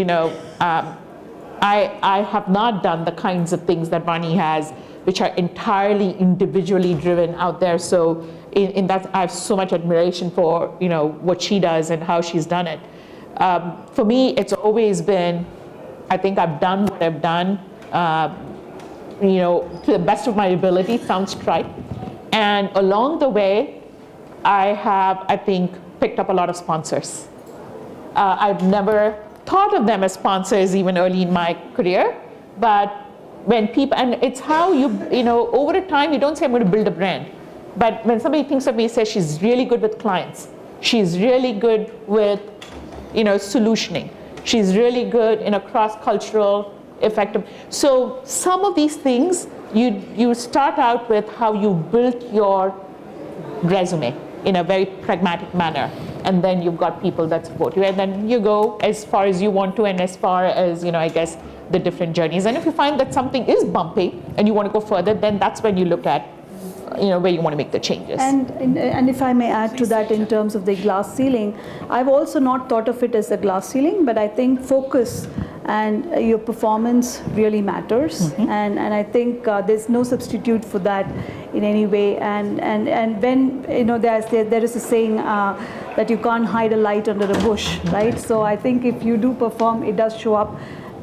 I have not done the kinds of things that Vani has, which are entirely individually driven out there. So in that, I have so much admiration for what she does and how she's done it. For me, it's always been, I think I've done what I've done, to the best of my ability. Sounds trite. And along the way, I have, I think, picked up a lot of sponsors. I've never thought of them as sponsors even early in my career, but when people, and it's how over a time, you don't say I'm going to build a brand. But when somebody thinks of me, says she's really good with clients, she's really good with, solutioning, she's really good in a cross-cultural, effective. So some of these things, you start out with how you built your resume in a very pragmatic manner, and then you've got people that support you, and then you go as far as you want to, and as far as I guess the different journeys. And if you find that something is bumpy and you want to go further, then that's when you look at where you want to make the changes. And if I may add to that in terms of the glass ceiling, I've also not thought of it as a glass ceiling, but I think focus and your performance really matters. Mm-hmm. And I think there's no substitute for that in any way. And when there is a saying that you can't hide a light under a bush, right? So I think if you do perform, it does show up.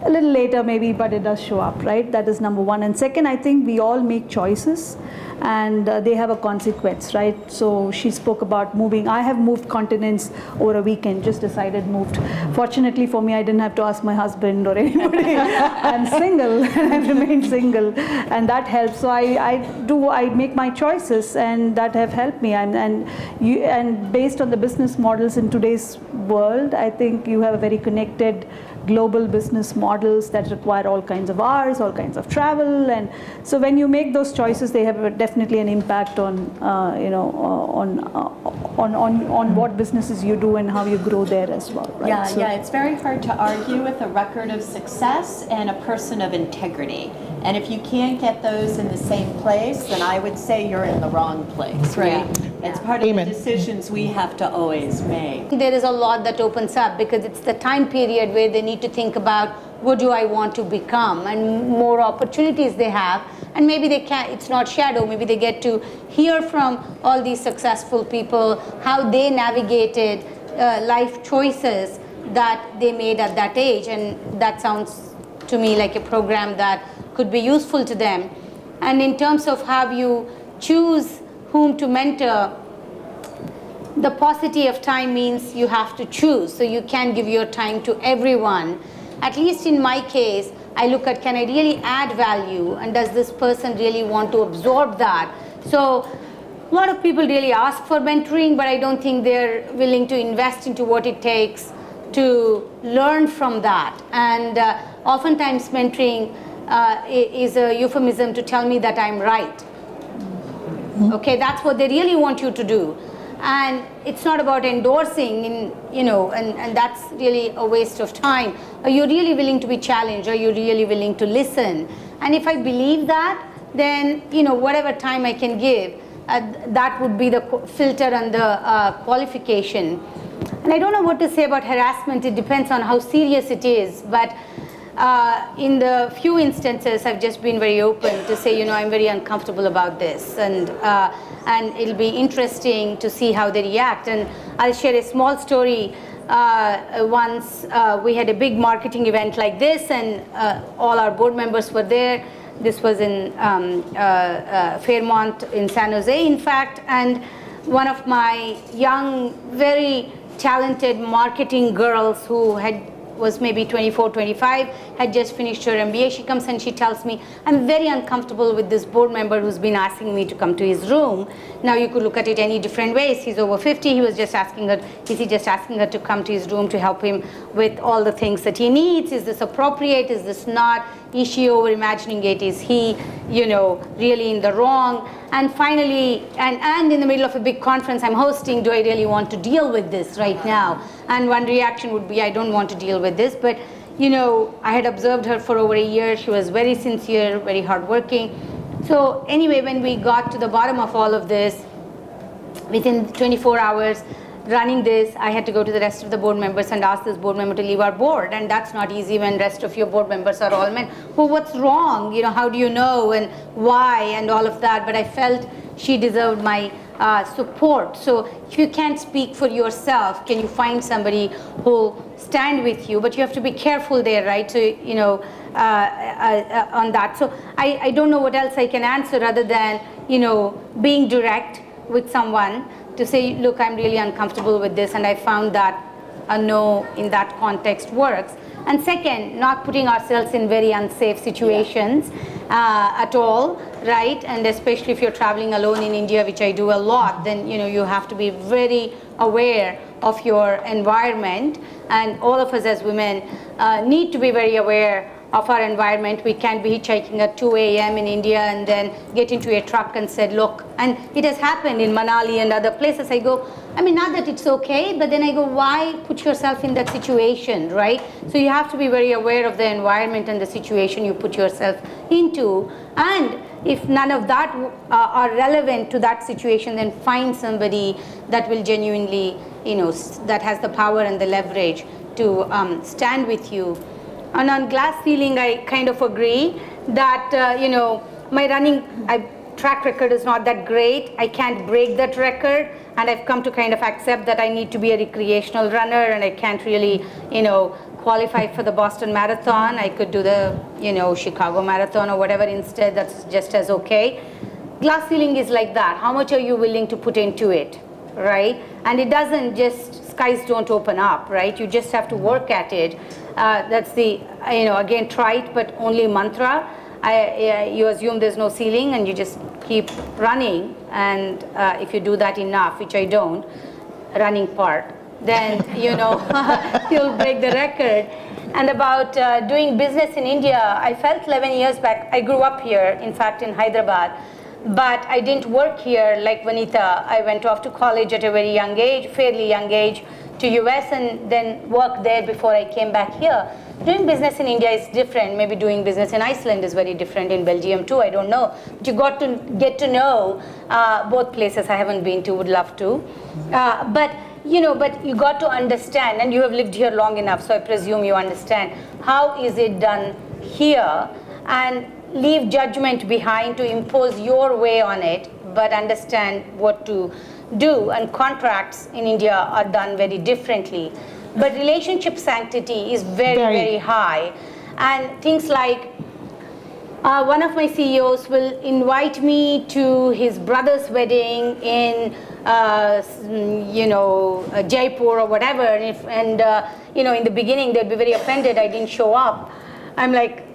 A little later maybe, but it does show up, right? That is number one. And second, I think we all make choices and they have a consequence, right? So she spoke about moving. I have moved continents over a weekend, just decided moved. Fortunately for me, I didn't have to ask my husband or anybody. I'm single and I've remained single, and that helps. So I make my choices, and that have helped me. And based on the business models in today's world, I think you have a very connected global business models that require all kinds of hours, all kinds of travel, and so when you make those choices, they have definitely an impact on what businesses you do and how you grow there as well. Right? Yeah, it's very hard to argue with a record of success and a person of integrity. And if you can't get those in the same place, then I would say you're in the wrong place, right? Yeah. It's part of the decisions we have to always make. There is a lot that opens up because it's the time period where they need to think about what do I want to become, and more opportunities they have, and maybe they can, it's not shadow, maybe they get to hear from all these successful people how they navigated life choices that they made at that age, and that sounds to me like a program that could be useful to them. And in terms of how you choose whom to mentor, the paucity of time means you have to choose, so you can't give your time to everyone. At least in my case, I look at, can I really add value, and does this person really want to absorb that? So a lot of people really ask for mentoring, but I don't think they're willing to invest into what it takes to learn from that. And oftentimes mentoring is a euphemism to tell me that I'm right. Okay, that's what they really want you to do. And it's not about endorsing, and that's really a waste of time. Are you really willing to be challenged? Are you really willing to listen? And if I believe that, then, whatever time I can give, that would be the filter and the qualification. And I don't know what to say about harassment. It depends on how serious it is. But in the few instances, I've just been very open to say, I'm very uncomfortable about this, and it'll be interesting to see how they react. And I'll share a small story. Once we had a big marketing event like this, and all our board members were there. This was in Fairmont in San Jose, in fact, and one of my young, very talented marketing girls who was maybe 24, 25, had just finished her MBA. She comes and she tells me, I'm very uncomfortable with this board member who's been asking me to come to his room. Now you could look at it any different ways. He's over 50, is he just asking her to come to his room to help him with all the things that he needs? Is this appropriate? Is this not? Is she over imagining it? Is he, really in the wrong? And finally, and in the middle of a big conference I'm hosting, do I really want to deal with this right now? And one reaction would be, I don't want to deal with this. But, I had observed her for over a year. She was very sincere, very hardworking. So anyway, when we got to the bottom of all of this, within 24 hours, running this, I had to go to the rest of the board members and ask this board member to leave our board. And that's not easy when rest of your board members are all men. Well, what's wrong? How do you know, and why, and all of that. But I felt she deserved my support. So if you can't speak for yourself, can you find somebody who'll stand with you? But you have to be careful there, right? So, on that. So I don't know what else I can answer other than, being direct with someone to say, look, I'm really uncomfortable with this, and I found that a no in that context works. And second, not putting ourselves in very unsafe situations at all, right? And especially if you're traveling alone in India, which I do a lot, then you have to be very aware of your environment. And all of us as women need to be very aware of our environment. We can't be hitchhiking at 2 a.m. in India and then get into a truck and said, look, and it has happened in Manali and other places. I go, not that it's okay, but then I go, why put yourself in that situation, right? So you have to be very aware of the environment and the situation you put yourself into. And if none of that are relevant to that situation, then find somebody that will genuinely, that has the power and the leverage to stand with you. And on glass ceiling, I kind of agree that, my running track record is not that great. I can't break that record. And I've come to kind of accept that I need to be a recreational runner, and I can't really, qualify for the Boston Marathon. I could do the, Chicago Marathon or whatever instead. That's just as okay. Glass ceiling is like that. How much are you willing to put into it, right? And it doesn't just, skies don't open up, right? You just have to work at it. That's the, again, trite, but only mantra. You assume there's no ceiling and you just keep running. And if you do that enough, which I don't, running part, then, you'll break the record. And about doing business in India, I felt 11 years back, I grew up here, in fact, in Hyderabad. But I didn't work here like Vanita. I went off to college at a very young age, fairly young age, to US, and then worked there before I came back here. Doing business in India is different. Maybe doing business in Iceland is very different, in Belgium too, I don't know. But you got to get to know both places I haven't been to, would love to. But you got to understand, and you have lived here long enough, so I presume you understand, how is it done here, and leave judgment behind to impose your way on it, but understand what to do. And contracts in India are done very differently. But relationship sanctity is very, very high. And things like, one of my CEOs will invite me to his brother's wedding in, Jaipur or whatever. And in the beginning, they'd be very offended I didn't show up. I'm like,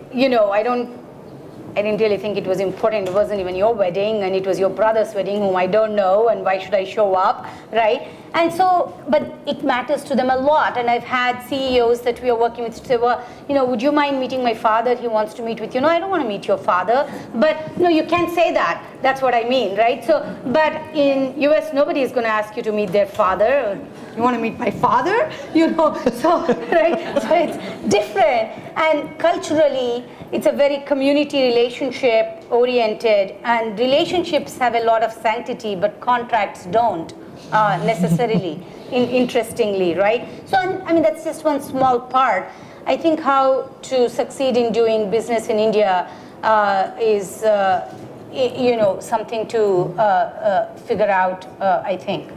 I didn't really think it was important. It wasn't even your wedding, and it was your brother's wedding, whom I don't know, and why should I show up, right? And so, but it matters to them a lot. And I've had CEOs that we are working with say, well, would you mind meeting my father? He wants to meet with you. No, I don't want to meet your father. But no, you can't say that. That's what I mean, right? So, but in US, nobody is going to ask you to meet their father. You want to meet my father? So, right? So it's different. And culturally, it's a very community relationship oriented, and relationships have a lot of sanctity, but contracts don't. necessarily, interestingly, right? So, I mean, that's just one small part. I think how to succeed in doing business in India is, something to figure out, I think.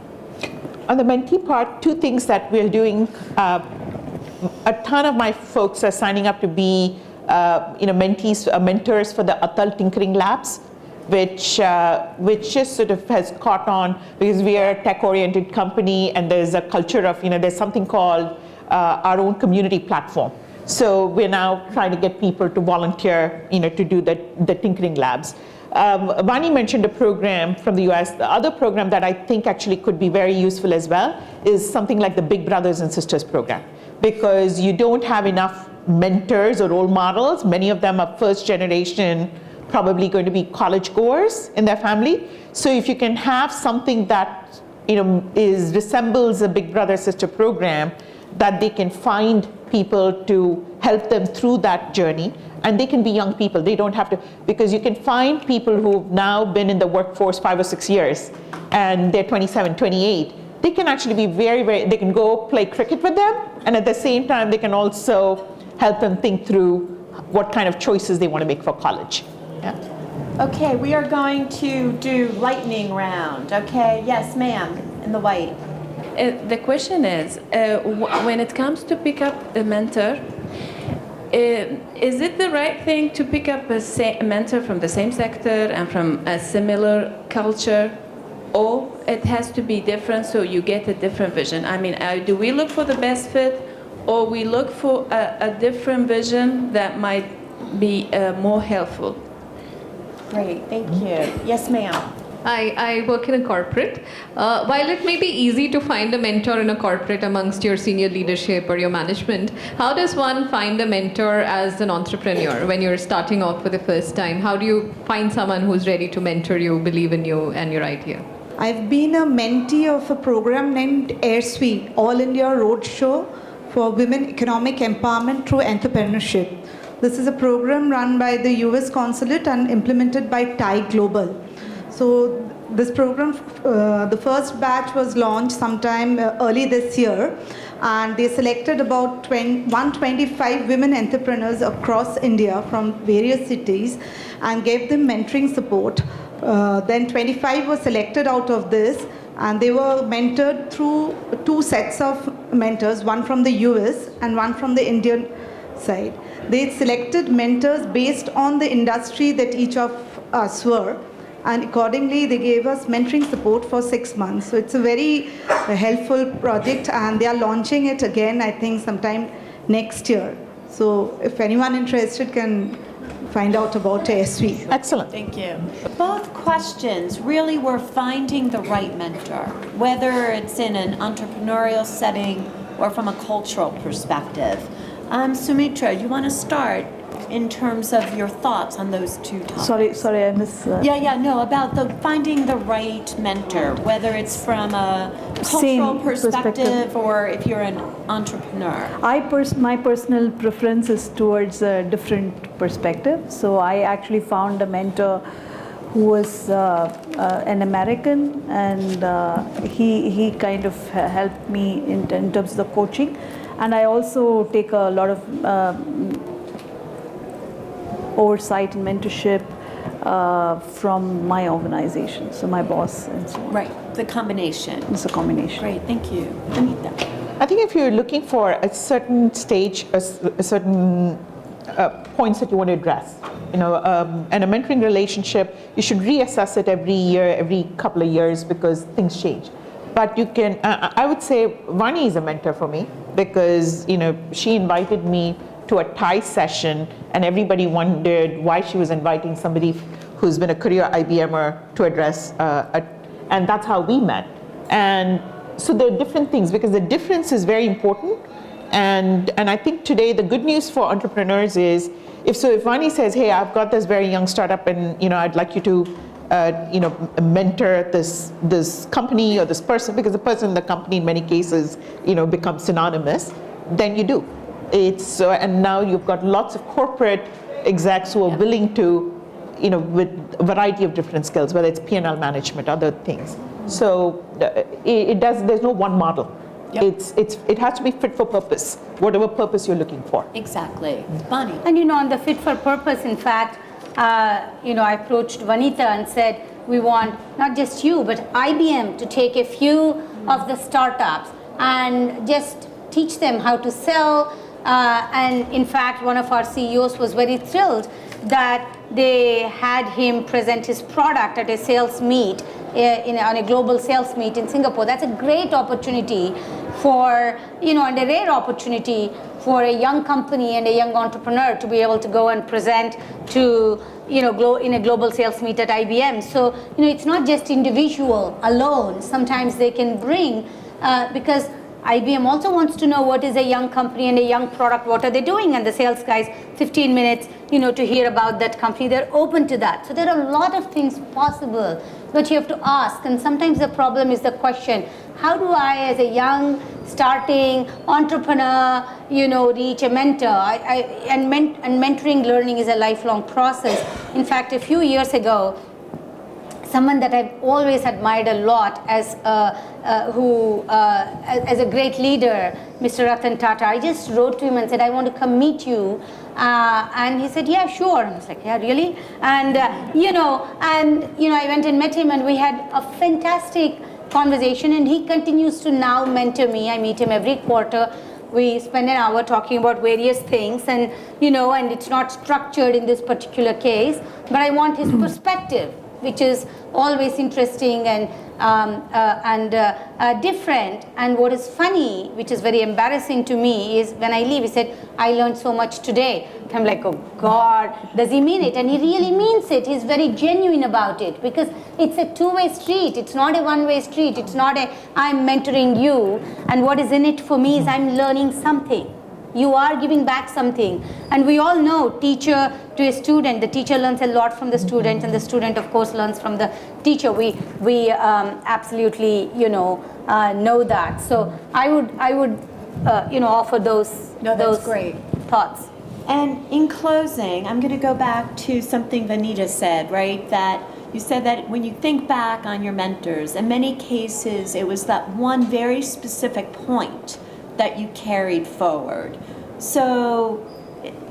On the mentee part, two things that we're doing. A ton of my folks are signing up to be, mentees, mentors for the Atal Tinkering Labs, which just sort of has caught on because we are a tech-oriented company, and there's a culture of, there's something called our own community platform. So we're now trying to get people to volunteer, to do the Tinkering Labs. Vani mentioned a program from the US. The other program that I think actually could be very useful as well is something like the Big Brothers and Sisters program, because you don't have enough mentors or role models. Many of them are first generation, probably going to be college goers in their family. So if you can have something that resembles a Big Brother Sister program, that they can find people to help them through that journey. And they can be young people. They don't have to, because you can find people who've now been in the workforce 5 or 6 years, and they're 27, 28. They can actually be they can go play cricket with them, and at the same time, they can also help them think through what kind of choices they want to make for college. Yeah. Okay, we are going to do lightning round. Okay, yes, ma'am, in the white. The question is, when it comes to pick up a mentor, is it the right thing to pick up a mentor from the same sector and from a similar culture, or it has to be different so you get a different vision? I mean, do we look for the best fit, or we look for a different vision that might be more helpful? Great, thank you. Yes, ma'am. I work in a corporate. While it may be easy to find a mentor in a corporate amongst your senior leadership or your management, how does one find a mentor as an entrepreneur when you're starting off for the first time? How do you find someone who's ready to mentor you, believe in you and your idea? I've been a mentee of a program named AirSuite, All India Roadshow for Women Economic Empowerment through Entrepreneurship. This is a program run by the US Consulate and implemented by TIE Global. So this program, the first batch was launched sometime early this year, and they selected about 125 women entrepreneurs across India from various cities and gave them mentoring support. Then 25 were selected out of this, and they were mentored through 2 sets of mentors, one from the US and one from the Indian side. They selected mentors based on the industry that each of us were. And accordingly, they gave us mentoring support for 6 months. So it's a very helpful project, and they are launching it again, I think, sometime next year. So if anyone interested can find out about AirSuite. Excellent. Thank you. Both questions really were finding the right mentor, whether it's in an entrepreneurial setting or from a cultural perspective. Sumitra, you want to start in terms of your thoughts on those two topics? Sorry, I missed. About finding the right mentor, whether it's from a cultural perspective or if you're an entrepreneur. My personal preference is towards a different perspective. So I actually found a mentor who was an American, and he kind of helped me in terms of the coaching. And I also take a lot of oversight and mentorship from my organization, so my boss and so on. Right, the combination. It's a combination. Great, thank you. Anita. I think if you're looking for a certain stage, a certain points that you want to address, and a mentoring relationship, you should reassess it every year, every couple of years, because things change. But you can, I would say Vani is a mentor for me, because she invited me to a Thai session, and everybody wondered why she was inviting somebody who's been a career IBMer to address, and that's how we met. And so there are different things, because the difference is very important. And I think today the good news for entrepreneurs is, if Vani says, hey, I've got this very young startup, and I'd like you to mentor this company or this person, because the person in the company in many cases becomes synonymous, then you do. And now you've got lots of corporate execs who are willing to, with a variety of different skills, whether it's P&L management, other things. So there's no one model. It has to be fit for purpose, whatever purpose you're looking for. Exactly. Bonnie. And on the fit for purpose, in fact, I approached Vanita and said, we want not just you, but IBM to take a few of the startups and just teach them how to sell. And in fact, one of our CEOs was very thrilled that they had him present his product at a sales meet on a global sales meet in Singapore. That's a great opportunity for, and a rare opportunity for a young company and a young entrepreneur to be able to go and present to, in a global sales meet at IBM. So, it's not just individual alone. Sometimes they can bring, because IBM also wants to know what is a young company and a young product, what are they doing? And the sales guys, 15 minutes, to hear about that company, they're open to that. So there are a lot of things possible, but you have to ask. And sometimes the problem is the question, how do I, as a young, starting entrepreneur, reach a mentor? And mentoring learning is a lifelong process. In fact, a few years ago, someone that I've always admired a lot as a great leader, Mr. Ratan Tata, I just wrote to him and said, I want to come meet you. And he said, yeah, sure. And I was like, yeah, really? And, I went and met him and we had a fantastic conversation, and he continues to now mentor me. I meet him every quarter. We spend an hour talking about various things, and, and it's not structured in this particular case, but I want his perspective, which is always interesting and different. And what is funny, which is very embarrassing to me, is when I leave, he said, I learned so much today. I'm like, oh God, does he mean it? And he really means it. He's very genuine about it, because it's a two-way street. It's not a one-way street. It's not I'm mentoring you, and what is in it for me is I'm learning something. You are giving back something. And we all know, teacher to a student, the teacher learns a lot from the student, and the student, of course, learns from the teacher. We absolutely, know that. So I would offer those great thoughts. And in closing, I'm going to go back to something Vanita said, right? That you said that when you think back on your mentors, in many cases, it was that one very specific point that you carried forward. So,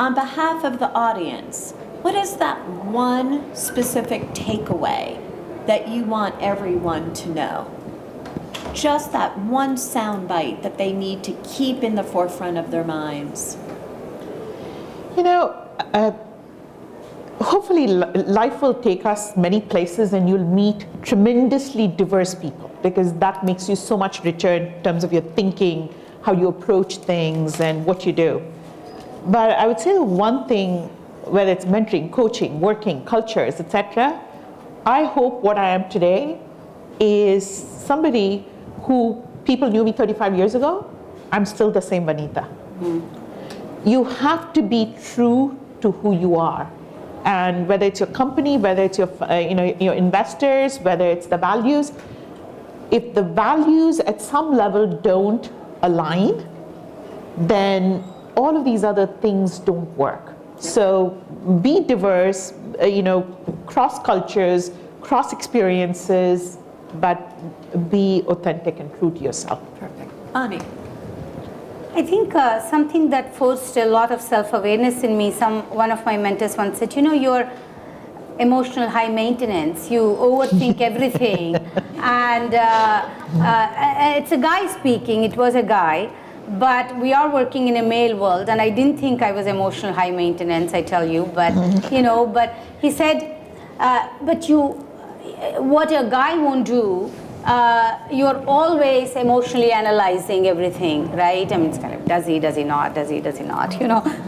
on behalf of the audience, what is that one specific takeaway that you want everyone to know? Just that one soundbite that they need to keep in the forefront of their minds. Hopefully life will take us many places and you'll meet tremendously diverse people, because that makes you so much richer in terms of your thinking, how you approach things, and what you do. But I would say the one thing, whether it's mentoring, coaching, working, cultures, etc., I hope what I am today is somebody who people knew me 35 years ago, I'm still the same Vanita. You have to be true to who you are. And whether it's your company, whether it's your, your investors, whether it's the values, if the values at some level don't align, then all of these other things don't work. So be diverse, cross cultures, cross experiences, but be authentic and true to yourself. Perfect. Ani. I think something that forced a lot of self-awareness in me, one of my mentors once said, you're emotional high maintenance, you overthink everything. And it's a guy speaking, it was a guy, but we are working in a male world, and I didn't think I was emotional high maintenance, I tell you, but, but he said, what a guy won't do, you're always emotionally analyzing everything, right? I mean, it's kind of, does he not,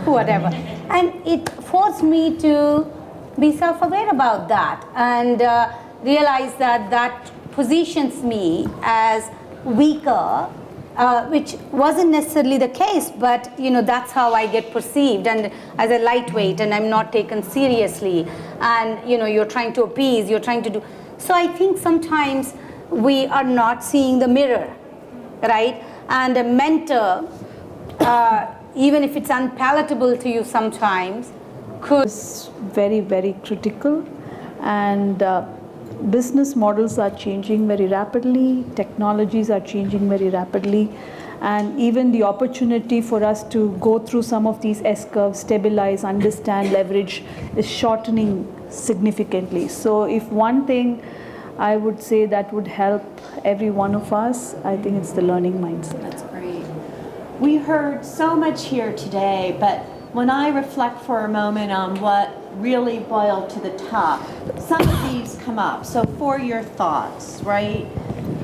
whatever. And it forced me to be self-aware about that, and realize that positions me as weaker, which wasn't necessarily the case, but that's how I get perceived, and as a lightweight, and I'm not taken seriously, and you're trying to appease, you're trying to do. So I think sometimes we are not seeing the mirror, right? And a mentor, even if it's unpalatable to you sometimes, could very, very critical. And business models are changing very rapidly, technologies are changing very rapidly, and even the opportunity for us to go through some of these S-curves, stabilize, understand, leverage is shortening significantly. So if one thing I would say that would help every one of us, I think it's the learning mindset. That's great. We heard so much here today, but when I reflect for a moment on what really boiled to the top, some of these come up. So for your thoughts, right?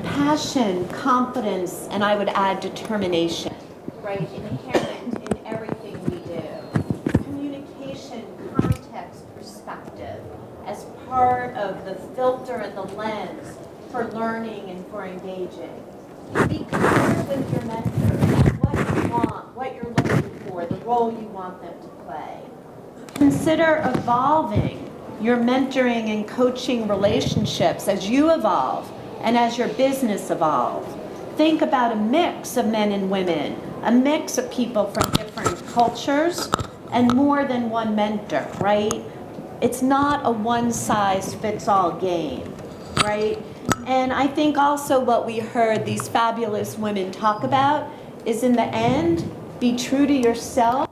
Passion, confidence, and I would add determination, right? Inherent in everything we do. Communication, context, perspective, as part of the filter and the lens for learning and for engaging. Be clear with your mentor, what you want, what you're looking for, the role you want them to play. Consider evolving your mentoring and coaching relationships as you evolve and as your business evolves. Think about a mix of men and women, a mix of people from different cultures, and more than one mentor, right? It's not a one-size-fits-all game, right? And I think also what we heard these fabulous women talk about is, in the end, be true to yourself